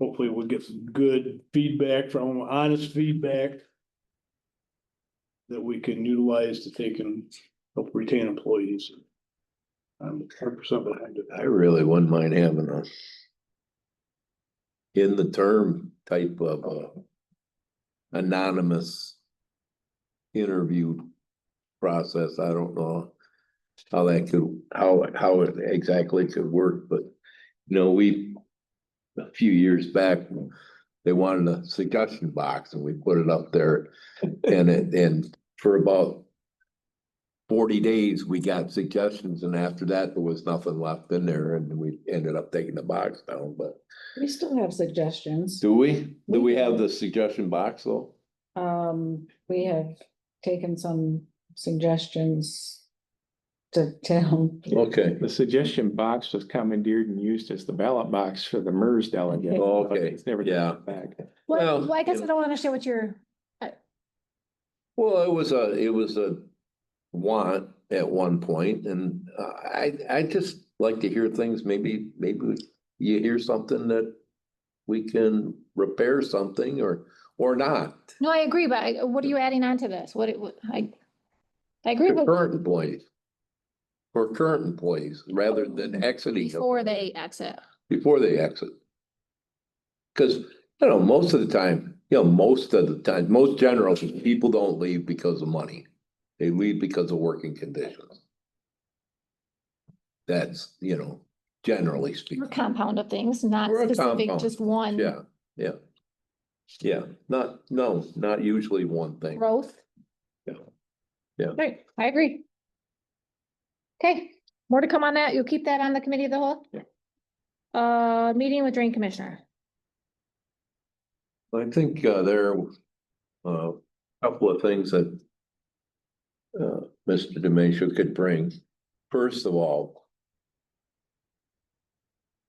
Hopefully we'll get some good feedback from them, honest feedback that we can utilize to take and help retain employees. I'm 100% behind it. I really wouldn't mind having a in the term type of anonymous interview process. I don't know how that could, how it exactly could work, but a few years back, they wanted a suggestion box and we put it up there and for about 40 days, we got suggestions, and after that, there was nothing left in there, and we ended up taking the box down, but. We still have suggestions. Do we? Do we have the suggestion box though? We have taken some suggestions to Tim. Okay, The suggestion box was commandeered and used as the ballot box for the MERS delegate. Okay, but it's never yeah. come back. Well, Well, I guess I don't understand what you're, well, it was a want at one point, and I just like to hear things, maybe you hear something that we can repair something or not. no, I agree, but what are you adding on to this? I agree For with current employees. For current employees, rather than exiting. before they exit. Before they exit. Cause, most of the time, most generally, people don't leave because of money. They leave because of working conditions. That's, generally Or speaking. compound of things, not Or a specific, compound, just one Yeah. Yeah, not usually one thing. growth. Yeah. Yeah. Right, I agree. Okay, more to come on that. You'll keep that on the committee of the whole? Yeah. Meeting with drain commissioner. I think there are a couple of things that Mr. Demasio could bring. First of all,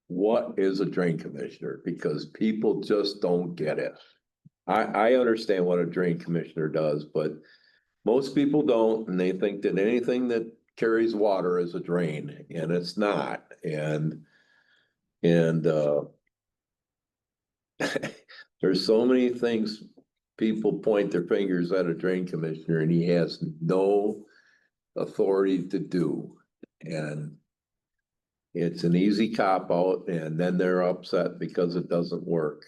what is a drain commissioner? Because people just don't get it. I understand what a drain commissioner does, but most people don't, and they think that anything that carries water is a drain, and it's not. And there's so many things people point their fingers at a drain commissioner, and he has no authority to do. And it's an easy cop out, and then they're upset because it doesn't work.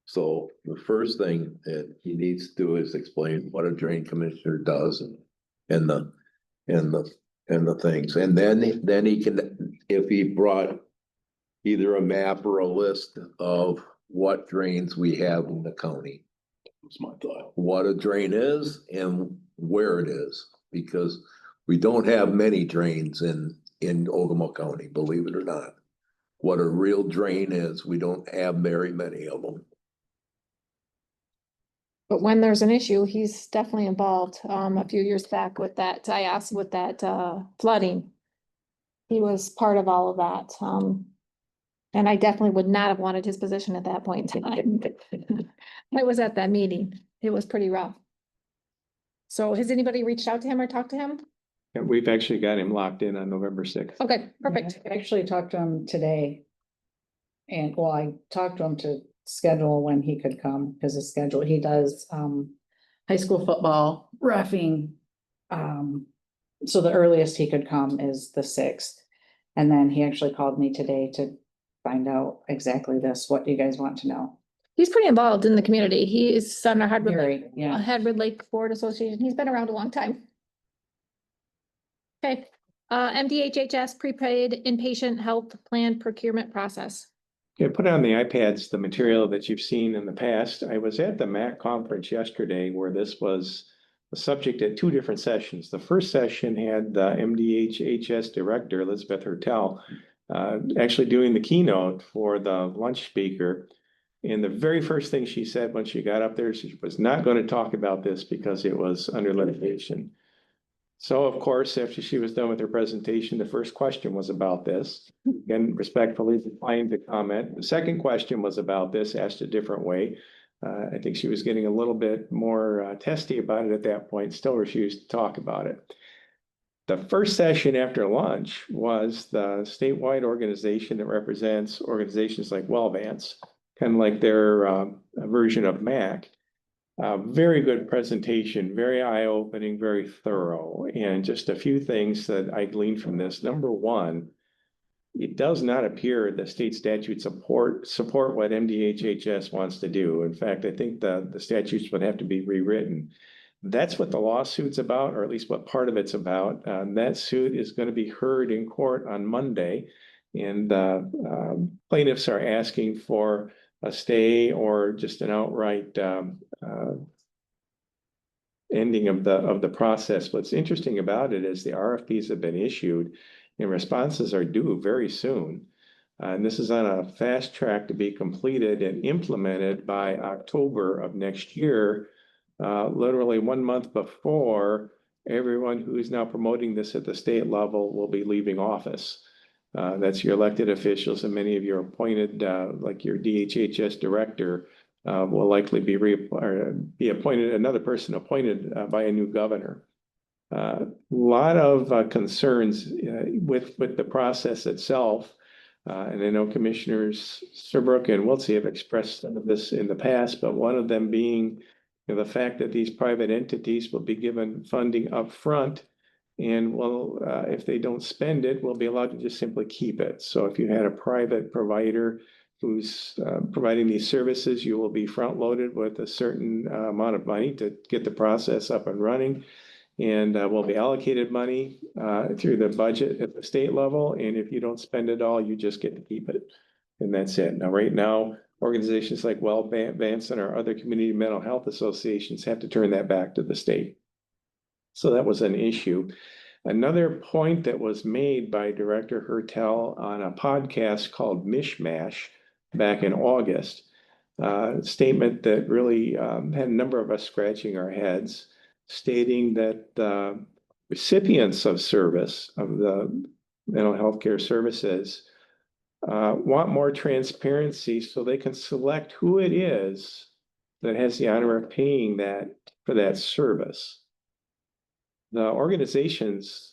So the first thing that he needs to do is explain what a drain commissioner does and the things. And then he can, if he brought either a map or a list of what drains we have in the county. That's my thought. What a drain is and where it is, because we don't have many drains in Ogemaw County, believe it or not. What a real drain is, we don't have very many of them. But when there's an issue, he's definitely involved. A few years back with that, I asked with that flooding. He was part of all of that. And I definitely would not have wanted his position at that point in time. I was at that meeting. It was pretty rough. So has anybody reached out to him or talked to him? And we've actually got him locked in on November 6th. Okay, perfect. I actually talked to him today. And well, I talked to him to schedule when he could come, because his schedule, he does high school football, reffing. So the earliest he could come is the 6th. And then he actually called me today to find out exactly this, what you guys want to know. He's pretty involved in the community. He is on a Very, yeah. Hadwood Lake Board Association. He's been around a long time. Okay, MDHHS prepaid inpatient health plan procurement process. put on the iPads the material that you've seen in the past. I was at the MAC conference yesterday where this was a subject at two different sessions. The first session had the MDHHS director, Elizabeth Hertel, actually doing the keynote for the lunch speaker. And the very first thing she said when she got up there, she was not going to talk about this because it was under litigation. So of course, after she was done with her presentation, the first question was about this. Again, respectfully declined to comment. The second question was about this, asked a different way. I think she was getting a little bit more testy about it at that point, still refused to talk about it. The first session after lunch was the statewide organization that represents organizations like Wellvance, kind of like their version of MAC. Very good presentation, very eye-opening, very thorough, and just a few things that I gleaned from this. Number one, it does not appear the state statutes support what MDHHS wants to do. In fact, I think the statutes would have to be rewritten. That's what the lawsuit's about, or at least what part of it's about. That suit is going to be heard in court on Monday, and plaintiffs are asking for a stay or just an outright ending of the process. What's interesting about it is the RFPs have been issued and responses are due very soon. And this is on a fast track to be completed and implemented by October of next year, literally 1 month before everyone who is now promoting this at the state level will be leaving office. That's your elected officials, and many of your appointed, like your DHHS director, will likely be appointed, another person appointed by a new governor. A lot of concerns with the process itself. And I know Commissioners Serbrook and Wiltsey have expressed some of this in the past, but one of them being the fact that these private entities will be given funding up front, and if they don't spend it, will be allowed to just simply keep it. So if you had a private provider who's providing these services, you will be front loaded with a certain amount of money to get the process up and running. And will be allocated money through the budget at the state level. And if you don't spend it all, you just get to keep it. And that's it. Now, right now, organizations like Wellvance and our other community mental health associations have to turn that back to the state. So that was an issue. Another point that was made by Director Hertel on a podcast called Mishmash back in August, statement that really had a number of us scratching our heads, stating that the recipients of service of the mental health care services want more transparency so they can select who it is that has the honor of paying that for that service. The organization's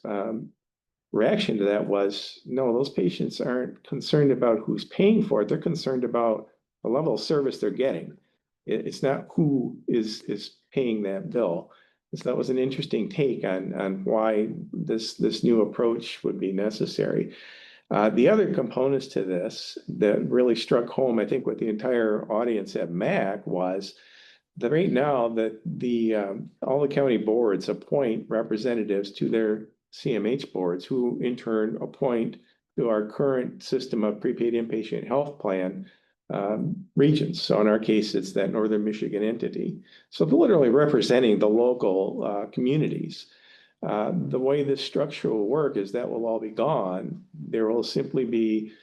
reaction to that was, no, those patients aren't concerned about who's paying for it. They're concerned about the level of service they're getting. It's not who is paying that bill. So that was an interesting take on why this new approach would be necessary. The other components to this that really struck home, I think, with the entire audience at MAC was that right now that all the county boards appoint representatives to their CMH boards, who in turn appoint to our current system of prepaid inpatient health plan regions. So in our case, it's that Northern Michigan entity. So they're literally representing the local communities. The way this structure will work is that will all be gone. There will simply be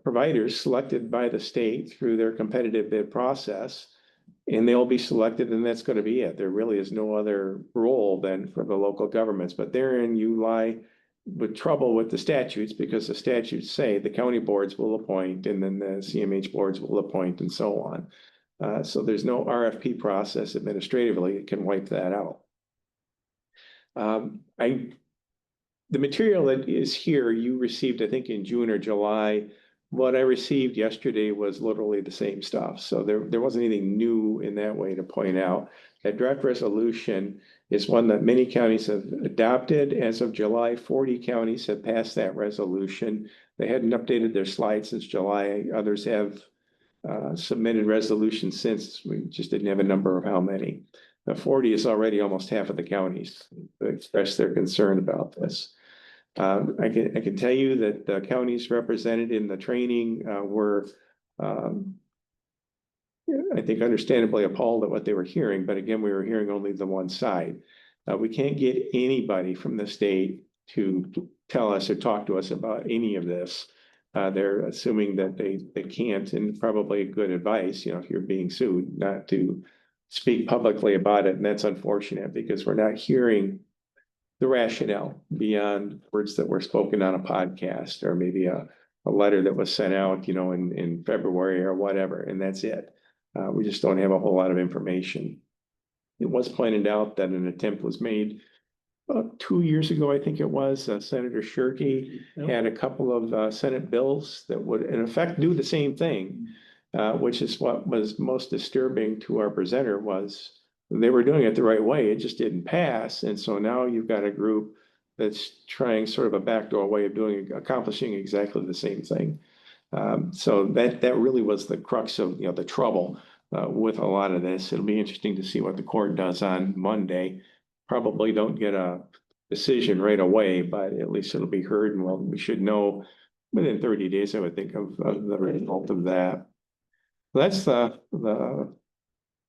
providers selected by the state through their competitive bid process, and they'll be selected, and that's going to be it. There really is no other role than for the local governments, but therein you lie with trouble with the statutes, because the statutes say the county boards will appoint and then the CMH boards will appoint and so on. So there's no RFP process administratively. It can wipe that out. The material that is here, you received, I think, in June or July. What I received yesterday was literally the same stuff. So there wasn't anything new in that way to point out. That draft resolution is one that many counties have adopted. As of July, 40 counties have passed that resolution. They hadn't updated their slides since July. Others have submitted resolutions since. We just didn't have a number of how many. 40 is already almost half of the counties that expressed their concern about this. I can tell you that the counties represented in the training were I think understandably appalled at what they were hearing, but again, we were hearing only the one side. We can't get anybody from the state to tell us or talk to us about any of this. They're assuming that they can't, and probably good advice, you know, if you're being sued, not to speak publicly about it. And that's unfortunate because we're not hearing the rationale beyond words that were spoken on a podcast or maybe a letter that was sent out, you know, in February or whatever, and that's it. We just don't have a whole lot of information. It was pointed out that an attempt was made about 2 years ago, I think it was. Senator Shirkey had a couple of Senate bills that would in effect do the same thing, which is what was most disturbing to our presenter was they were doing it the right way. It just didn't pass. And so now you've got a group that's trying sort of a backdoor way of accomplishing exactly the same thing. So that really was the crux of, you know, the trouble with a lot of this. It'll be interesting to see what the court does on Monday. Probably don't get a decision right away, but at least it'll be heard, and we should know within 30 days, I would think, of the result of that. That's the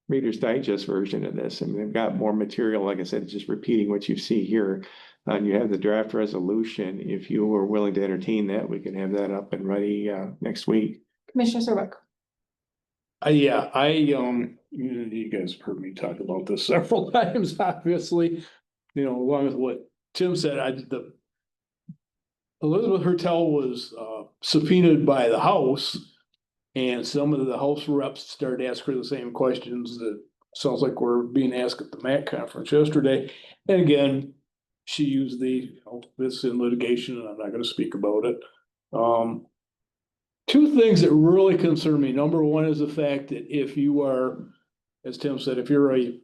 Reader's Digest version of this. I mean, they've got more material. Like I said, just repeating what you see here. And you have the draft resolution. If you were willing to entertain that, we can have that up and ready next week. Commissioner Serbuk. You guys have heard me talk about this several times, obviously, you know, along with what Tim said, Elizabeth Hertel was subpoenaed by the House, and some of the House reps started asking her the same questions that sounds like were being asked at the MAC conference yesterday. And again, she used this in litigation, and I'm not going to speak about it. Two things that really concern me. Number one is the fact that if you are, as Tim said, if you're a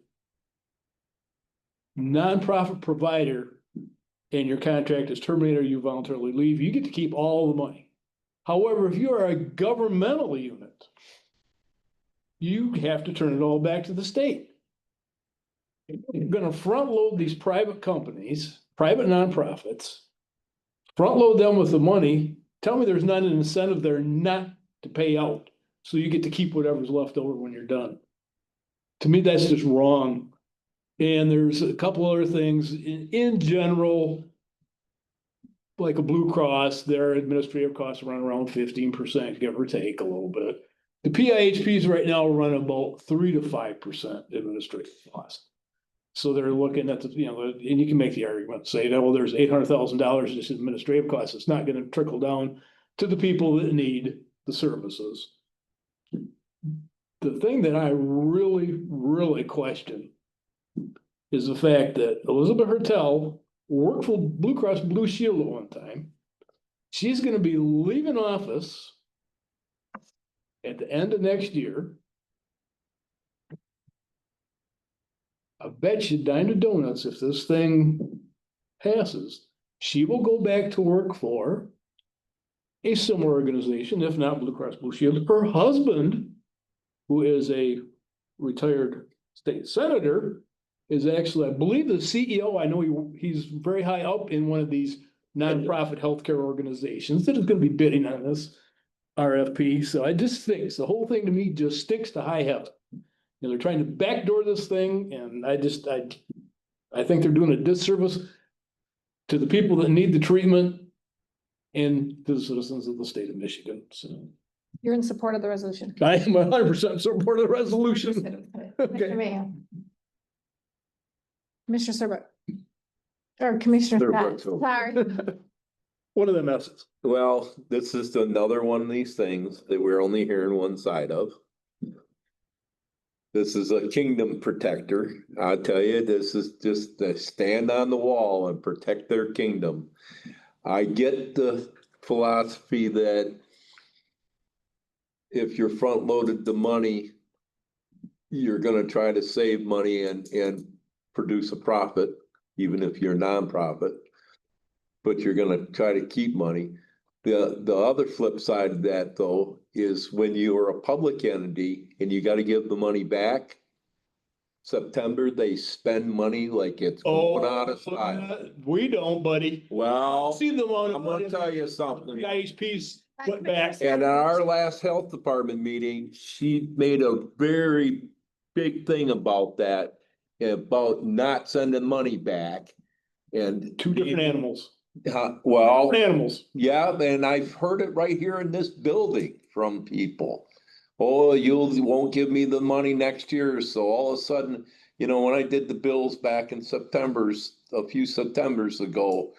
nonprofit provider and your contract is terminated or you voluntarily leave, you get to keep all the money. However, if you are a governmental unit, you have to turn it all back to the state. You're going to front load these private companies, private nonprofits, front load them with the money. Tell me there's not an incentive there not to pay out. So you get to keep whatever's left over when you're done. To me, that's just wrong. And there's a couple other things in general, like a Blue Cross, their administrative costs run around 15%, give or take a little bit. The PIHPs right now run about 3 to 5% administrative cost. So they're looking at and you can make the argument, say that, well, there's $800,000 just administrative costs. It's not going to trickle down to the people that need the services. The thing that I really, really question is the fact that Elizabeth Hertel worked for Blue Cross Blue Shield at one time. She's going to be leaving office at the end of next year. I bet you dime to donuts if this thing passes, she will go back to work for a similar organization, if not Blue Cross Blue Shield. Her husband, who is a retired state senator, is actually, I believe, the CEO. I know he's very high up in one of these nonprofit healthcare organizations that is going to be bidding on this RFP. So I just think the whole thing to me just sticks to high heaven. They're trying to backdoor this thing, and I think they're doing a disservice to the people that need the treatment and to the citizens of the state of Michigan. So You're in support of the resolution. I am 100% support of the resolution. Commissioner Mayo. Commissioner Serbuk. Or Commissioner Scott, sorry. One of them messes. Well, this is another one of these things that we're only hearing one side of. This is a kingdom protector. I'll tell you, this is just to stand on the wall and protect their kingdom. I get the philosophy that if you're front loaded the money, you're gonna try to save money and produce a profit, even if you're a nonprofit, but you're gonna try to keep money. The other flip side of that, though, is when you are a public entity and you got to give the money back, September, they spend money like it's going out of style. We don't, buddy. Well, See them on. I'm gonna tell you something. IHP's put back. And at our last health department meeting, she made a very big thing about that, about not sending money back. And Two different animals. well, Animals. yeah, and I've heard it right here in this building from people. Oh, you won't give me the money next year, so all of a sudden, you know, when I did the bills back in a few Septembers ago.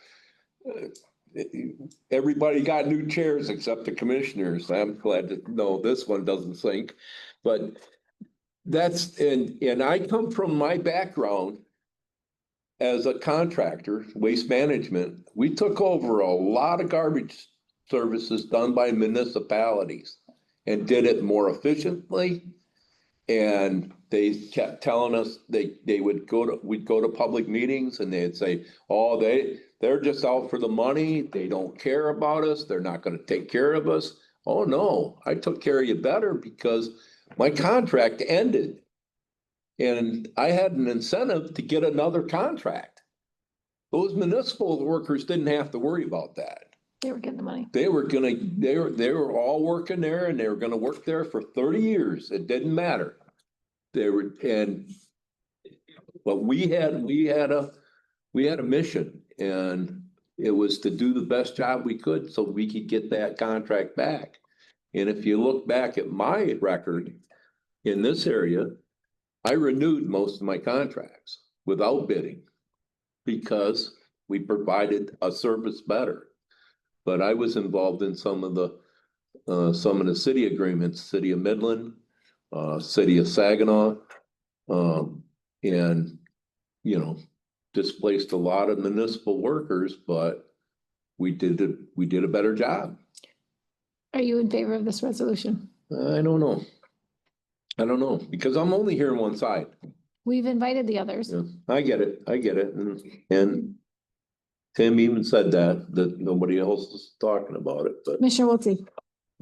Everybody got new chairs except the commissioners. I'm glad to know this one doesn't sink, but and I come from my background as a contractor, waste management. We took over a lot of garbage services done by municipalities and did it more efficiently. And they kept telling us we'd go to public meetings and they'd say, oh, they're just out for the money. They don't care about us. They're not gonna take care of us. Oh, no, I took care of you better because my contract ended. And I had an incentive to get another contract. Those municipal workers didn't have to worry about that. They were getting the money. They were all working there and they were gonna work there for 30 years. It didn't matter. But we had a mission and it was to do the best job we could so we could get that contract back. And if you look back at my record in this area, I renewed most of my contracts without bidding because we provided a service better. But I was involved in some of the city agreements, City of Midland, City of Saginaw, and, you know, displaced a lot of municipal workers, but we did a better job. Are you in favor of this resolution? I don't know, because I'm only hearing one side. We've invited the others. Yeah, I get it, and Tim even said that nobody else is talking about it, but. Commissioner Wiltie.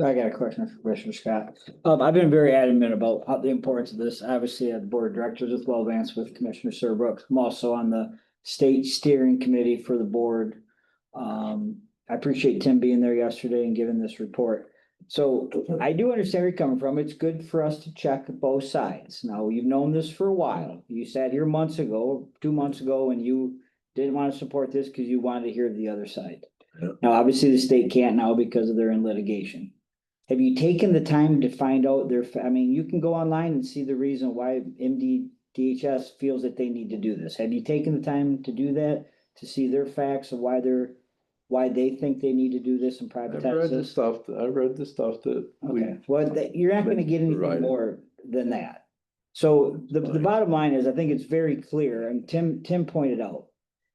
I got a question for Commissioner Scott. I've been very adamant about the importance of this. Obviously, at the board of directors with well advanced with Commissioner Serbrook. I'm also on the state steering committee for the board. I appreciate Tim being there yesterday and giving this report. So I do understand where you're coming from. It's good for us to check both sides. Now, you've known this for a while. You sat here months ago, 2 months ago, and you didn't want to support this because you wanted to hear the other side. Yeah. Now, obviously, the state can't now because they're in litigation. Have you taken the time to find out I mean, you can go online and see the reason why MDDHS feels that they need to do this. Have you taken the time to do that, to see their facts of why they think they need to do this and privatize I read the this? stuff that Okay, well, you're not gonna get anything Right. more than that. So the bottom line is, I think it's very clear, and Tim pointed out,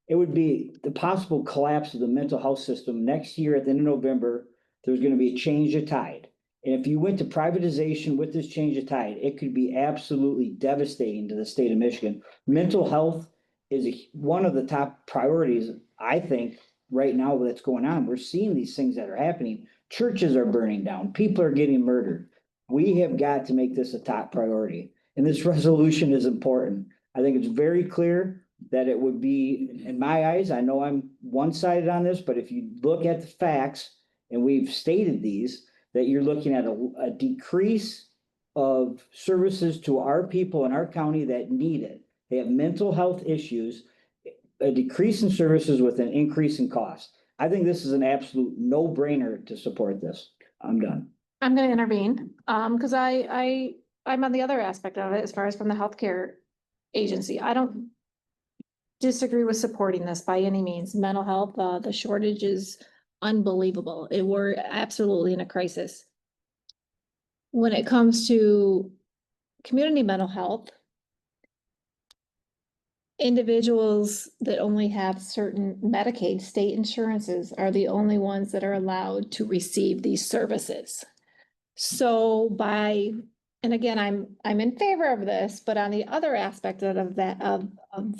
it would be the possible collapse of the mental health system next year at the end of November. There's gonna be a change of tide. And if you went to privatization with this change of tide, it could be absolutely devastating to the state of Michigan. Mental health is one of the top priorities, I think, right now that's going on. We're seeing these things that are happening. Churches are burning down. People are getting murdered. We have got to make this a top priority. And this resolution is important. I think it's very clear that it would be, in my eyes, I know I'm one-sided on this, but if you look at the facts, and we've stated these, that you're looking at a decrease of services to our people in our county that need it. They have mental health issues, a decrease in services with an increase in cost. I think this is an absolute no-brainer to support this. I'm done. I'm gonna intervene, because I'm on the other aspect of it, as far as from the healthcare agency. I don't disagree with supporting this by any means. Mental health, the shortage is unbelievable. We're absolutely in a crisis. When it comes to community mental health, individuals that only have certain Medicaid state insurances are the only ones that are allowed to receive these services. So and again, I'm in favor of this, but on the other aspect of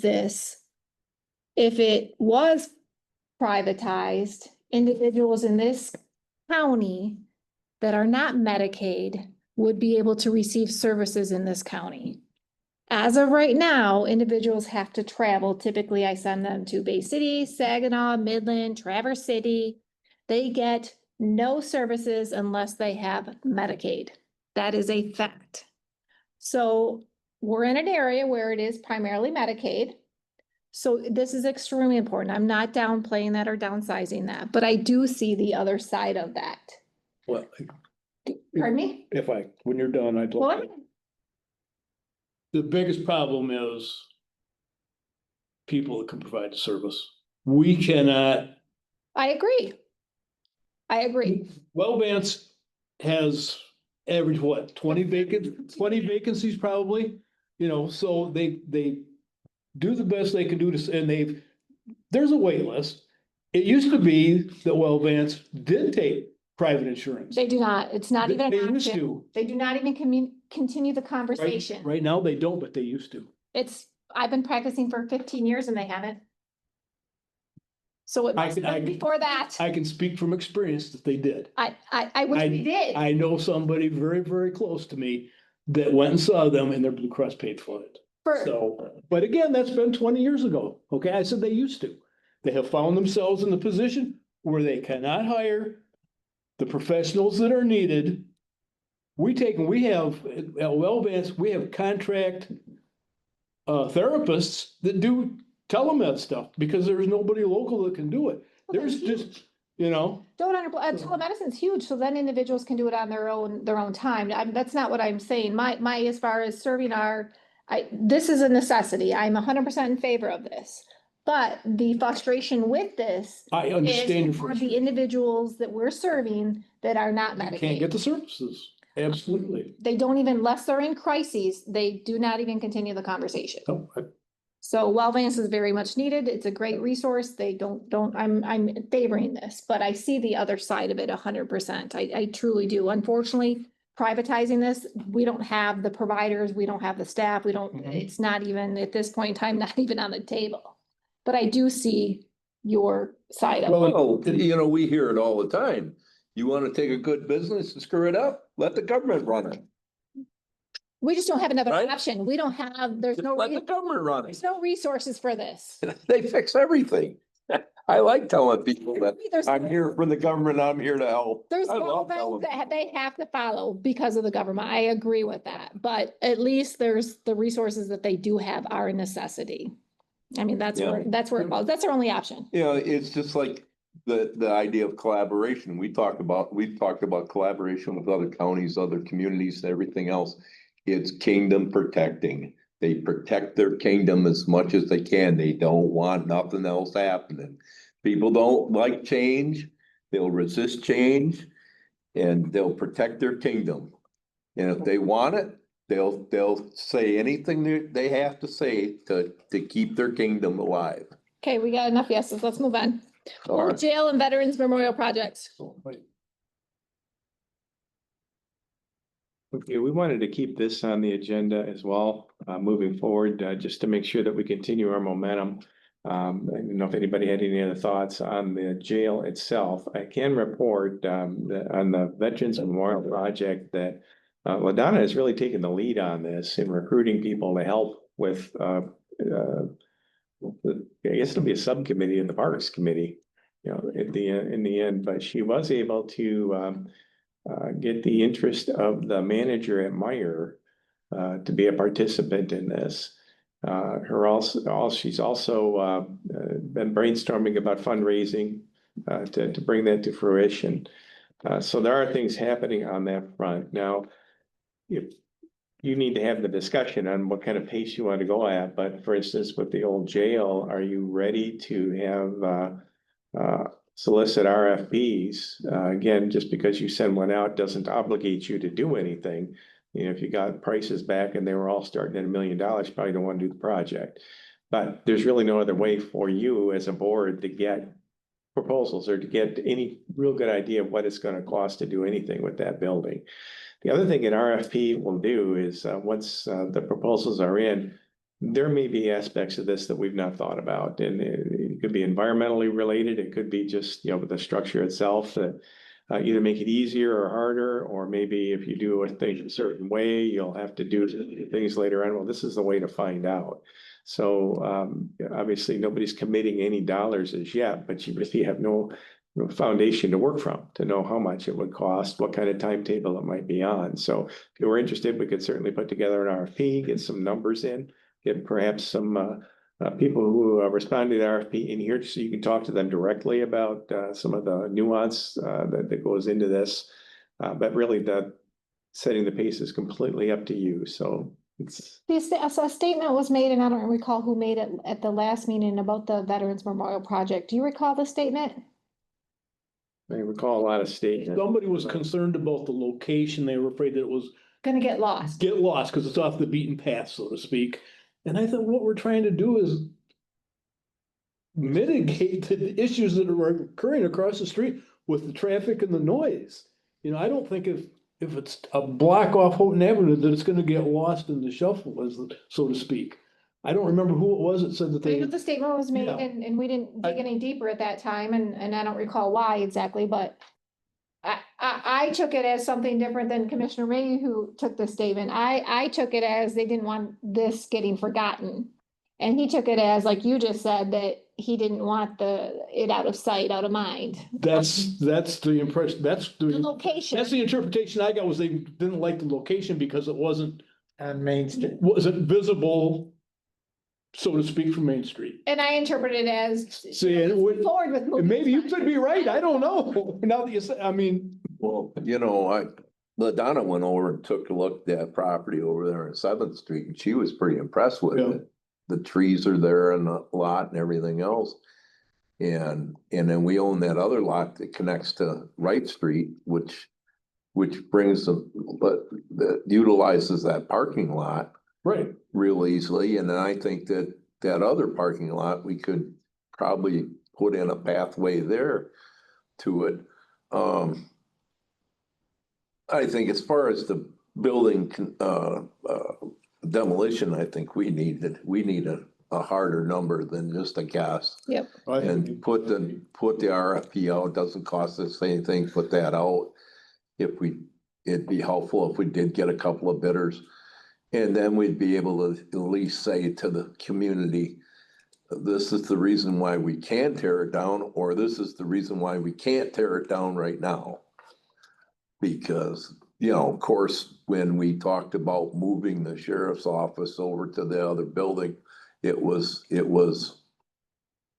this, if it was privatized, individuals in this county that are not Medicaid would be able to receive services in this county. As of right now, individuals have to travel. Typically, I send them to Bay City, Saginaw, Midland, Traverse City. They get no services unless they have Medicaid. That is a fact. So we're in an area where it is primarily Medicaid. So this is extremely important. I'm not downplaying that or downsizing that, but I do see the other side of that. Well, Pardon me? when you're done, I'd Well, like, the biggest problem is people that can provide the service. We cannot, I agree. I agree. well, Vance has average, what, 20 vacancies probably? You know, so they do the best they can do to, and there's a wait list. It used to be that, well, Vance did take private insurance. They do not. It's not even They an used option. to. They do not even continue the conversation. Right now, they don't, but they used to. I've been practicing for 15 years and they haven't. So it must have been before that. I can speak from experience that they did. I wish we did. I know somebody very, very close to me that went and saw them and their Blue Cross paid for it. So, but again, that's been 20 years ago. Okay, I said they used to. They have found themselves in the position where they cannot hire the professionals that are needed. We have, at Wellvance, we have contract therapists that do telemed stuff because there's nobody local that can do it. There's just, you know. Telemedicine's huge, so then individuals can do it on their own time. That's not what I'm saying. My, as far as serving this is a necessity. I'm 100% in favor of this. But the frustration with this I understand your is for the frustration. individuals that we're serving that are not Can't Medicaid. get the services. Absolutely. They don't even, unless they're in crises, they do not even continue the conversation. No, So Wellvance is very much needed. It's a great resource. I'm favoring this, but I see the other side of it 100%. I truly do. Unfortunately, privatizing this, we don't have the providers, we don't have the staff, it's not even at this point in time, not even on the table. But I do see your side of it. Well, you know, we hear it all the time. You want to take a good business and screw it up, let the government run it. We just don't have another Right? option. We don't have, Just let the government run it. there's no resources for this. They fix everything. I like telling people that There's- I'm here from the government, I'm here to help. There's I love guidelines telling that they have to follow because of the government. I agree with that, but at least there's the resources that they do have are a necessity. I mean, that's where it falls. That's our only option. You know, it's just like the idea of collaboration. We've talked about collaboration with other counties, other communities, and everything else. It's kingdom protecting. They protect their kingdom as much as they can. They don't want nothing else happening. People don't like change. They'll resist change and they'll protect their kingdom. And if they want it, they'll say anything that they have to say to keep their kingdom alive. Okay, we got enough yeses. Let's move on. All right. Jail and Veterans Memorial Projects. Okay, we wanted to keep this on the agenda as well, moving forward, just to make sure that we continue our momentum. I don't know if anybody had any other thoughts on the jail itself. I can report that on the Veterans Memorial Project that LaDonna has really taken the lead on this in recruiting people to help with I guess it'll be a subcommittee in the Parks Committee, you know, in the end, but she was able to get the interest of the manager at Meyer to be a participant in this. She's also been brainstorming about fundraising to bring that to fruition. So there are things happening on that front. Now, if you need to have the discussion on what kind of pace you want to go at, but for instance, with the old jail, are you ready to have solicit RFPs? Again, just because you send one out doesn't obligate you to do anything. You know, if you got prices back and they were all starting at $1 million, you probably don't want to do the project. But there's really no other way for you as a board to get proposals or to get any real good idea of what it's going to cost to do anything with that building. The other thing an RFP will do is once the proposals are in, there may be aspects of this that we've not thought about, and it could be environmentally related. It could be just, you know, the structure itself that either make it easier or harder, or maybe if you do a thing a certain way, you'll have to do things later on. Well, this is the way to find out. So obviously, nobody's committing any dollars as yet, but you really have no foundation to work from to know how much it would cost, what kind of timetable it might be on. So if you were interested, we could certainly put together an RFP, get some numbers in, get perhaps some people who respond to the RFP in here, so you can talk to them directly about some of the nuance that goes into this. But really, the setting the pace is completely up to you. So it's So a statement was made, and I don't recall who made it at the last meeting about the Veterans Memorial Project. Do you recall the statement? I recall a lot of statements. Somebody was concerned about the location. They were afraid that it was Gonna get lost. get lost because it's off the beaten path, so to speak. And I thought what we're trying to do is mitigate the issues that are occurring across the street with the traffic and the noise. You know, I don't think if it's a block off Houghton Avenue, that it's gonna get lost in the shuffle, as so to speak. I don't remember who it was that said that I they, know the statement was made Yeah. and we didn't dig any deeper at that time and I don't recall why exactly, but I took it as something different than Commissioner May who took the statement. I took it as they didn't want this getting forgotten. And he took it as, like you just said, that he didn't want it out of sight, out of mind. that's the impression, The location. that's the interpretation I got, was they didn't like the location because it wasn't visible, so to speak, from Main Street. And I interpreted it as. See, and it would- Forward with. And moving maybe you signs. could be right, I don't know, now that you say, I mean, Well, LaDonna went over and took a look at that property over there on 7th Street, and she was pretty impressed with Yeah. it. The trees are there and the lot and everything else. And then we own that other lot that connects to Wright Street, which brings them, but that utilizes that parking lot right, real easily. And then I think that other parking lot, we could probably put in a pathway there to it. I think as far as the building demolition, I think we need a harder number than just a guess. Yep. And put the RFP out, doesn't cost us anything, put that out. It'd be helpful if we did get a couple of bidders. And then we'd be able to at least say to the community, this is the reason why we can tear it down, or this is the reason why we can't tear it down right now. Because, of course, when we talked about moving the sheriff's office over to the other building,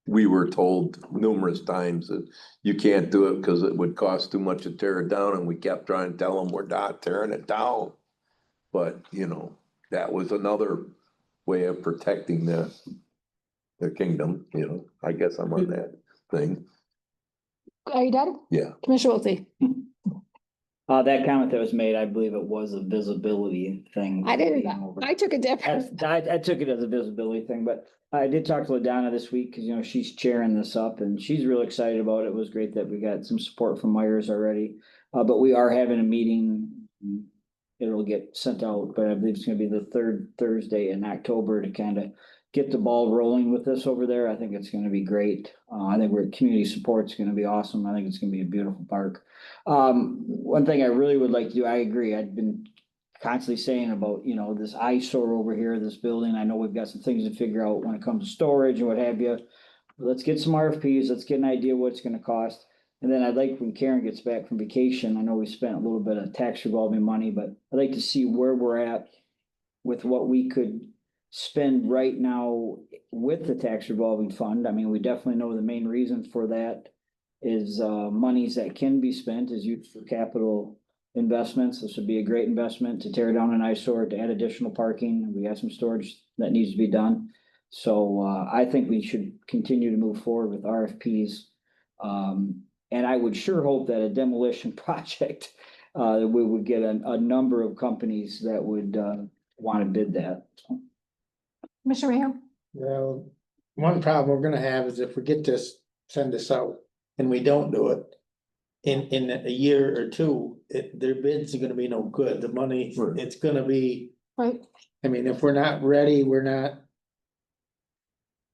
we were told numerous times that you can't do it because it would cost too much to tear it down, and we kept trying to tell them we're not tearing it down. But, that was another way of protecting their kingdom, I guess I'm on that thing. Are you done? Yeah. Commissioner Wiltie? That comment that was made, I believe it was a visibility thing. I took a different. I took it as a visibility thing, but I did talk to LaDonna this week because, she's chairing this up and she's real excited about it. It was great that we got some support from Myers already. But we are having a meeting. It'll get sent out, but I believe it's gonna be the third Thursday in October to kind of get the ball rolling with this over there. I think it's gonna be great. I think community support's gonna be awesome. I think it's gonna be a beautiful park. One thing I really would like to do, I agree, I've been constantly saying about, this eyesore over here, this building. I know we've got some things to figure out when it comes to storage and what have you. Let's get some RFPs, let's get an idea what it's gonna cost. And then I'd like, when Karen gets back from vacation, I know we spent a little bit of tax revolving money, but I'd like to see where we're at with what we could spend right now with the tax revolving fund. I mean, we definitely know the main reason for that is monies that can be spent is used for capital investments. This would be a great investment to tear down an eyesore, to add additional parking. We have some storage that needs to be done. So I think we should continue to move forward with RFPs. And I would sure hope that a demolition project, we would get a number of companies that would want to bid that. Commissioner Mayhew? Well, one problem we're gonna have is if we send this out and we don't do it. In a year or two, their bids are gonna be no good. The money, Right. it's gonna be, Right. I mean, if we're not ready, we're not.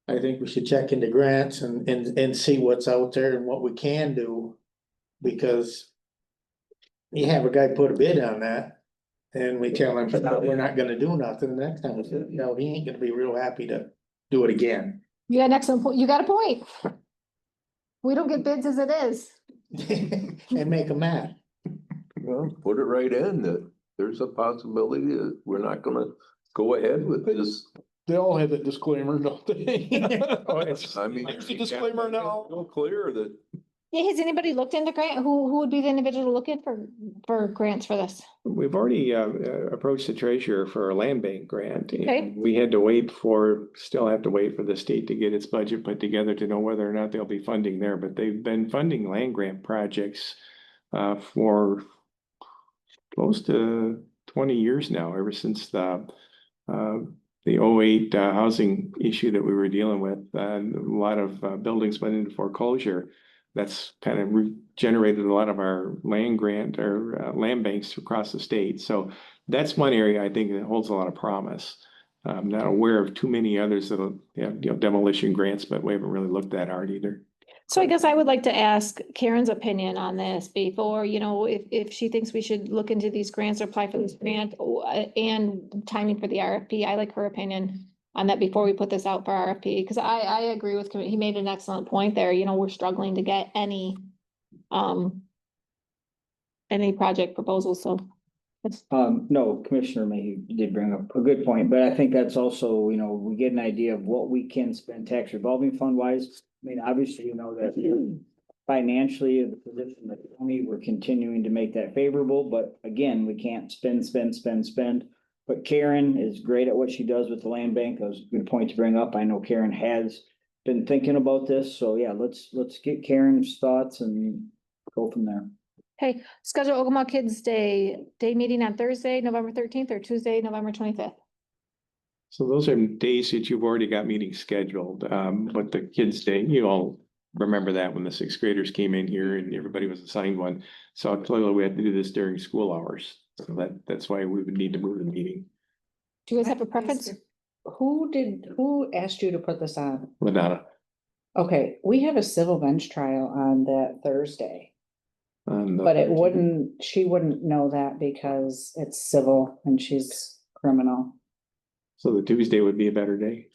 I think we should check into grants and see what's out there and what we can do. Because you have a guy put a bid on that. And we tell him, "No, we're not gonna do nothing the next time, no, he ain't gonna be real happy to do it again." You got an excellent point. You got a point. We don't get bids as it is. And make them mad. Well, put it right in that there's a possibility that we're not gonna go ahead with this. They all have that disclaimer, don't they? I mean. There's a disclaimer now. Real clear that Yeah, has anybody looked into grant? Who would be the individual looking for grants for this? We've already approached the treasurer for a land bank grant. and Okay. We still have to wait for the state to get its budget put together to know whether or not there'll be funding there, but they've been funding land grant projects for close to 20 years now, ever since the 08 housing issue that we were dealing with. And a lot of buildings went into foreclosure. That's kind of generated a lot of our land grant or land banks across the state. So that's one area I think that holds a lot of promise. I'm not aware of too many others that have, demolition grants, but we haven't really looked that hard either. So I guess I would like to ask Karen's opinion on this before, if she thinks we should look into these grants or apply for this grant and timing for the RFP. I like her opinion on that before we put this out for RFP, because I agree with, he made an excellent point there. We're struggling to get any project proposals, so. No, Commissioner Mayhew did bring up a good point, but I think that's also, we get an idea of what we can spend tax revolving fund wise. I mean, obviously, that financially, the position that we're continuing to make that favorable, but again, we can't spend. But Karen is great at what she does with the land bank. That was a good point to bring up. I know Karen has been thinking about this, so yeah, let's get Karen's thoughts and go from there. Hey, schedule Ogemaw Kids Day meeting on Thursday, November 13th or Tuesday, November 25th. So those are days that you've already got meetings scheduled, but the Kids Day, you all remember that when the sixth graders came in here and everybody was assigned one. So clearly we have to do this during school hours. So that's why we would need to move the meeting. Do you guys have a preference? Who asked you to put this on? Ladonna. Okay, we have a civil bench trial on that Thursday, on the but 13th. she wouldn't know that because it's civil and she's criminal. So the Tuesday would be a better day.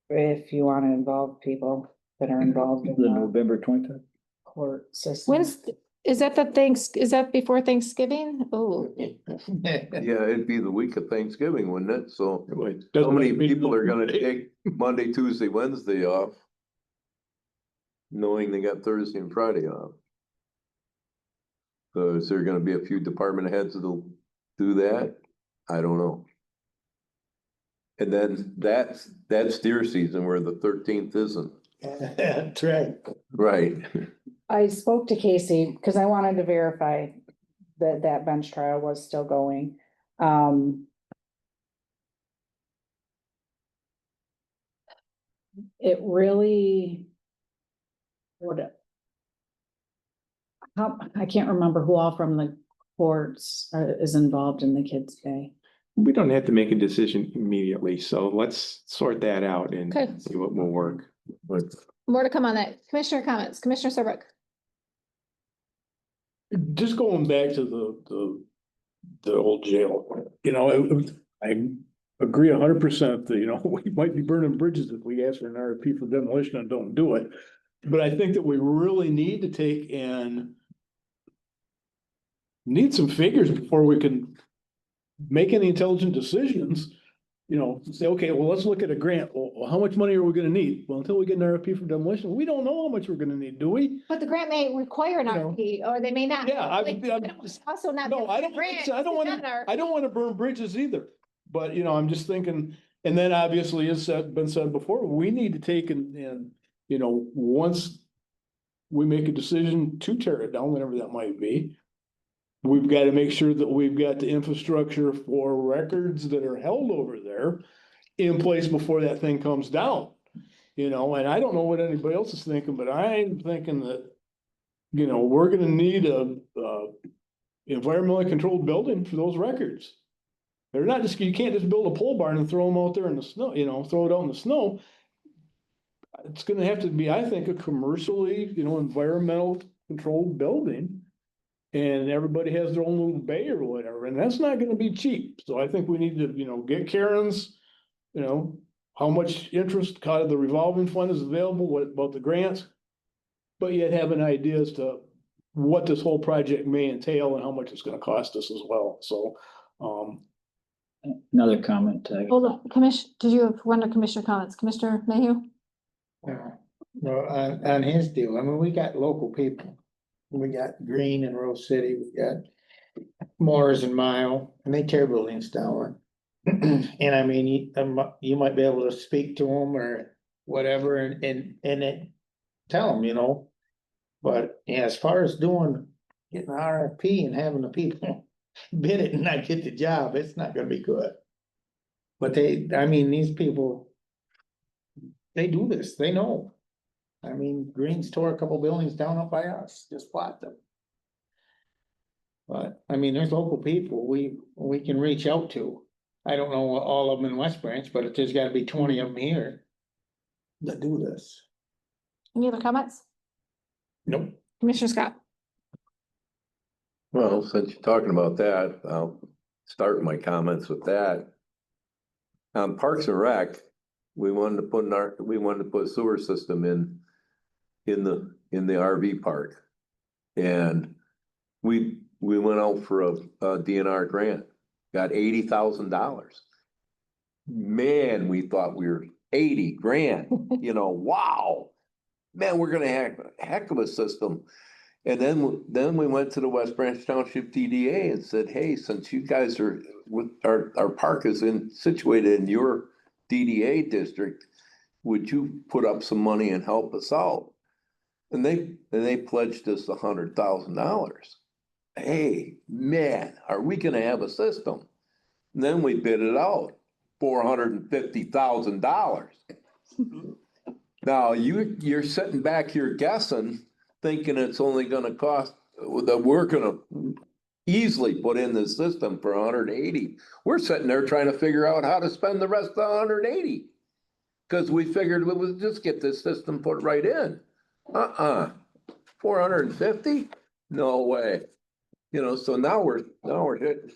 If you want to involve people that are involved in The the November 20th. court system. Is that before Thanksgiving? Oh, Yeah, it'd be the week of Thanksgiving, wouldn't it? So It would. how many people are gonna take Monday, Tuesday, Wednesday off? Knowing they got Thursday and Friday off. So is there gonna be a few department heads that'll do that? I don't know. And then that's deer season where the 13th isn't. That's right. Right. I spoke to Casey because I wanted to verify that bench trial was still going. It really would. I can't remember who all from the courts is involved in the Kids Day. We don't have to make a decision immediately, so let's sort that out and Okay. see what will work. But more to come on that. Commissioner comments, Commissioner Serbrook. Just going back to the old jail, I agree 100% that, we might be burning bridges if we ask for an RFP for demolition and don't do it. But I think that we really need to take and need some figures before we can make any intelligent decisions. Say, okay, well, let's look at a grant. Well, how much money are we gonna need? Well, until we get an RFP for demolition, we don't know how much we're gonna need, do we? But the grant may require an You know. RFP, or they may not. Yeah, Like, also not. No, I don't wanna burn bridges either, but I'm just thinking, and then obviously as been said before, we need to take and once we make a decision to tear it down, whatever that might be, we've got to make sure that we've got the infrastructure for records that are held over there in place before that thing comes down. And I don't know what anybody else is thinking, but I'm thinking that, we're gonna need a environmentally controlled building for those records. They're not just, you can't just build a pole barn and throw them out there in the snow, throw it out in the snow. It's gonna have to be, I think, a commercially, environmental controlled building and everybody has their own little bay or whatever, and that's not gonna be cheap. So I think we need to, get Karen's, how much interest out of the revolving fund is available, what about the grants? But yet have an idea as to what this whole project may entail and how much it's gonna cost us as well, so. Another comment, Hold on, did you have one of Commissioner comments? Commissioner Mayhew? No, on his deal, I mean, we got local people. We got Green and Rose City, we got Moore's and Mile, and they tear buildings down. And I mean, you might be able to speak to them or whatever and tell them, But yeah, as far as getting an RFP and having the people bid it and not get the job, it's not gonna be good. But these people, they do this, they know. I mean, Green's tore a couple buildings down up by us, just bought them. But, I mean, there's local people we can reach out to. I don't know all of them in West Branch, but there's gotta be 20 of them here that do this. Any other comments? Nope. Commissioner Scott? Well, since you're talking about that, I'll start my comments with that. On Parks and Rec, we wanted to put a sewer system in the RV park. And we went out for a DNR grant, got $80,000. Man, we thought we were 80 grand, wow. Man, we're gonna have a heck of a system. And then we went to the West Branch Township DDA and said, hey, since you guys are our park is situated in your DDA district, would you put up some money and help us out? And they pledged us $100,000. Hey, man, are we gonna have a system? And then we bid it out, $450,000. Now you're sitting back here guessing, thinking it's only gonna cost, that we're gonna easily put in the system for 180. We're sitting there trying to figure out how to spend the rest of the 180. Cause we figured we would just get this system put right in. 450? No way. So now we're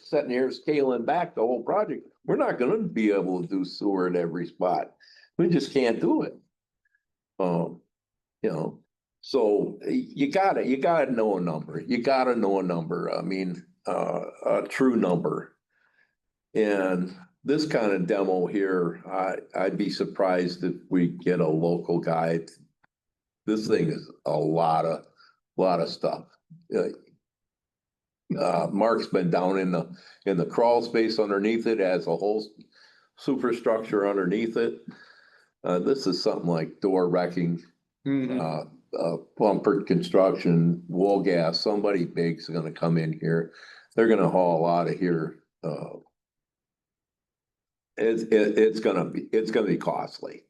sitting here scaling back the whole project. We're not gonna be able to do sewer at every spot. We just can't do it. So you gotta know a number. You gotta know a number. I mean, a true number. And this kind of demo here, I'd be surprised if we get a local guy. This thing is a lot of stuff. Mark's been down in the crawl space underneath it, as a whole superstructure underneath it. This is something like door wrecking, bumper construction, wool gas. Somebody big's gonna come in here. They're gonna haul out of here. It's gonna be costly.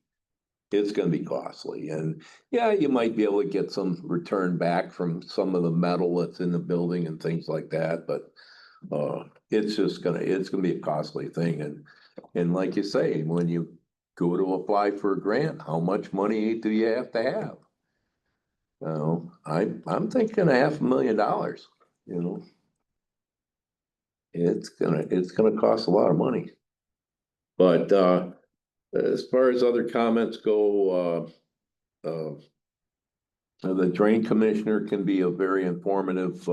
It's gonna be costly, and yeah, you might be able to get some return back from some of the metal that's in the building and things like that, but it's gonna be a costly thing, and like you say, when you go to apply for a grant, how much money do you have to have? I'm thinking $500,000, It's gonna cost a lot of money. But as far as other comments go, the drain commissioner can be a very informative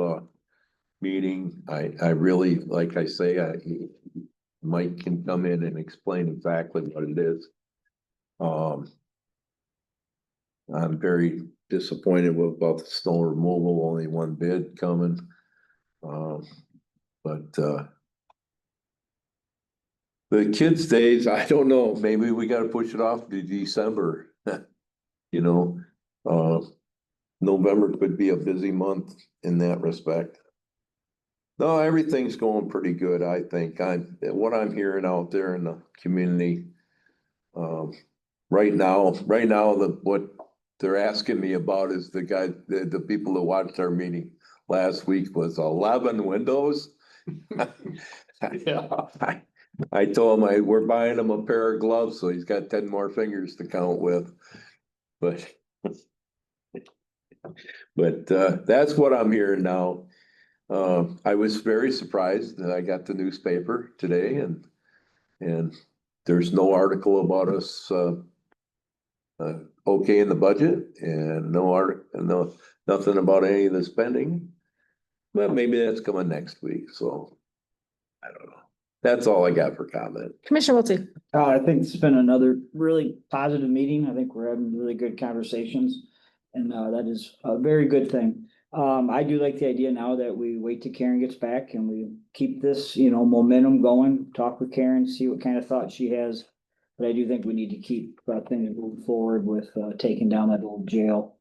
meeting. I really, like I say, Mike can come in and explain exactly what it is. I'm very disappointed about the snow removal, only one bid coming. But the kids' days, I don't know, maybe we gotta push it off to December. November could be a busy month in that respect. No, everything's going pretty good, I think. What I'm hearing out there in the community. Right now, what they're asking me about is the people that watched our meeting last week was 11 windows. Yeah. I told him we're buying him a pair of gloves, so he's got 10 more fingers to count with. But that's what I'm hearing now. I was very surprised that I got the newspaper today and there's no article about us, okay in the budget and nothing about any of the spending. But maybe that's coming next week, so I don't know. That's all I got for comment. Commissioner Wiltie. I think it's been another really positive meeting. I think we're having really good conversations. And that is a very good thing. I do like the idea now that we wait till Karen gets back and we keep this, momentum going, talk with Karen, see what kind of thoughts she has. But I do think we need to keep things moving forward with taking down that old jail.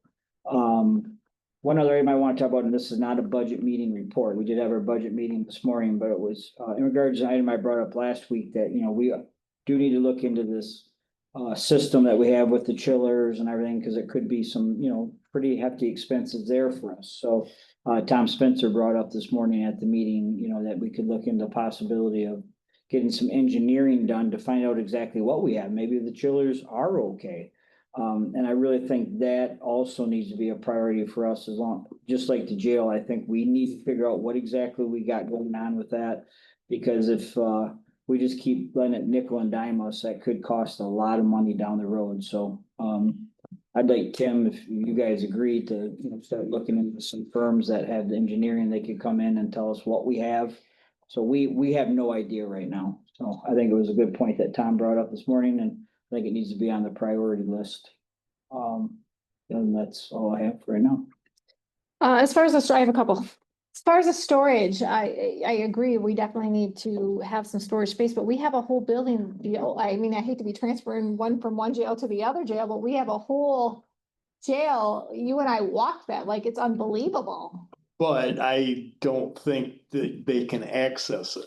One other item I want to talk about, and this is not a budget meeting report. We did have our budget meeting this morning, but it was in regards to an item I brought up last week that, we do need to look into this system that we have with the chillers and everything, because it could be some, pretty hefty expenses there for us. So Tom Spencer brought up this morning at the meeting, that we could look into the possibility of getting some engineering done to find out exactly what we have. Maybe the chillers are okay. And I really think that also needs to be a priority for us just like the jail, I think we need to figure out what exactly we got going on with that. Because if we just keep letting it nickel and dime us, that could cost a lot of money down the road. So I'd like Tim, if you guys agree to, start looking into some firms that have the engineering, they could come in and tell us what we have. So we have no idea right now. So I think it was a good point that Tom brought up this morning, and I think it needs to be on the priority list. And that's all I have for right now. As far as I have a couple. As far as the storage, I agree, we definitely need to have some storage space, but we have a whole building deal. I mean, I hate to be transferring one from one jail to the other jail, but we have a whole jail. You and I walked that, like, it's unbelievable. But I don't think that they can access it.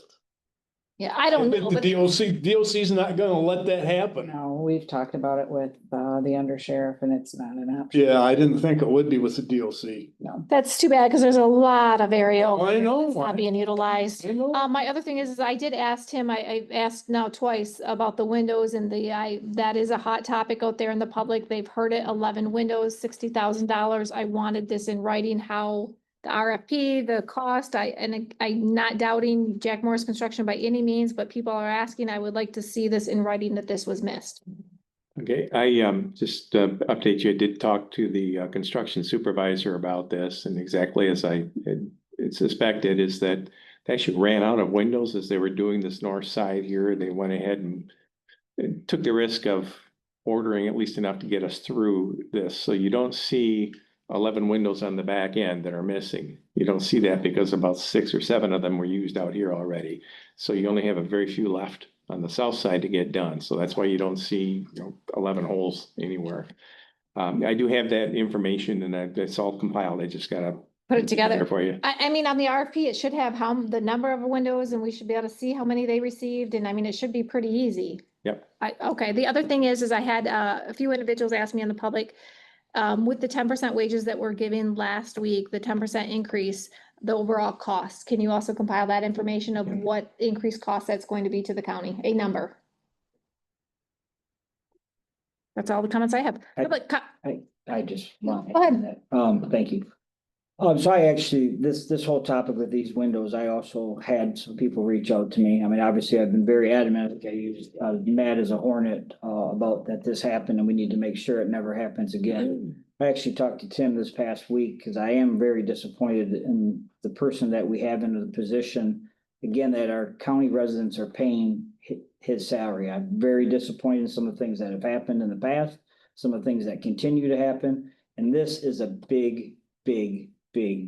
Yeah, I don't know, The but DOC's not gonna let that happen. No, we've talked about it with the undersheriff and it's not an option. Yeah, I didn't think it would be with the DOC. that's too bad, because there's a lot of area over I there know. that's not being utilized. I know. My other thing is I did ask him, I asked now twice about the windows and that is a hot topic out there in the public. They've heard it, 11 windows, $60,000. I wanted this in writing, how the RFP, the cost, I'm not doubting Jack Morris Construction by any means, but people are asking, I would like to see this in writing that this was missed. Okay, I just update you, I did talk to the construction supervisor about this, and exactly as I had suspected is that they actually ran out of windows as they were doing this north side here. They went ahead and took the risk of ordering at least enough to get us through this. So you don't see 11 windows on the back end that are missing. You don't see that because about 6 or 7 of them were used out here already. So you only have a very few left on the south side to get done. So that's why you don't see 11 holes anywhere. I do have that information and that's all compiled. I just gotta Put it together. for you. I mean, on the RFP, it should have the number of windows, and we should be able to see how many they received, and I mean, it should be pretty easy. Yep. Okay, the other thing is I had a few individuals ask me in the public, with the 10% wages that were given last week, the 10% increase, the overall cost. Can you also compile that information of what increased cost that's going to be to the county, a number? That's all the comments I have. I just want. Go ahead. Thank you. So I actually, this whole topic with these windows, I also had some people reach out to me. I mean, obviously, I've been very adamant, I used mad as a hornet about that this happened and we need to make sure it never happens again. I actually talked to Tim this past week because I am very disappointed in the person that we have into the position. Again, that our county residents are paying his salary. I'm very disappointed in some of the things that have happened in the past, some of the things that continue to happen. And this is a big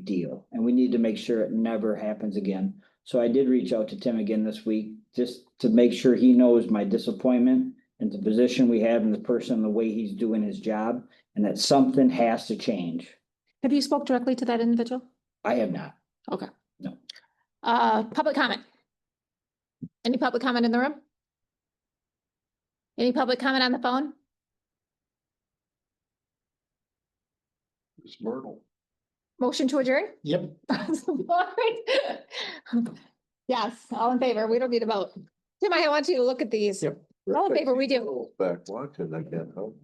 deal. And we need to make sure it never happens again. So I did reach out to Tim again this week, just to make sure he knows my disappointment and the position we have in the person and the way he's doing his job, and that something has to change. Have you spoke directly to that individual? I have not. Okay. No. Public comment. Any public comment in the room? Any public comment on the phone? It's Myrtle. Motion to adjourn? Yep. Yes, all in favor. We don't need a vote. Tim, I want you to look at these. Yep. All in favor, we do. Back watching, I can't help.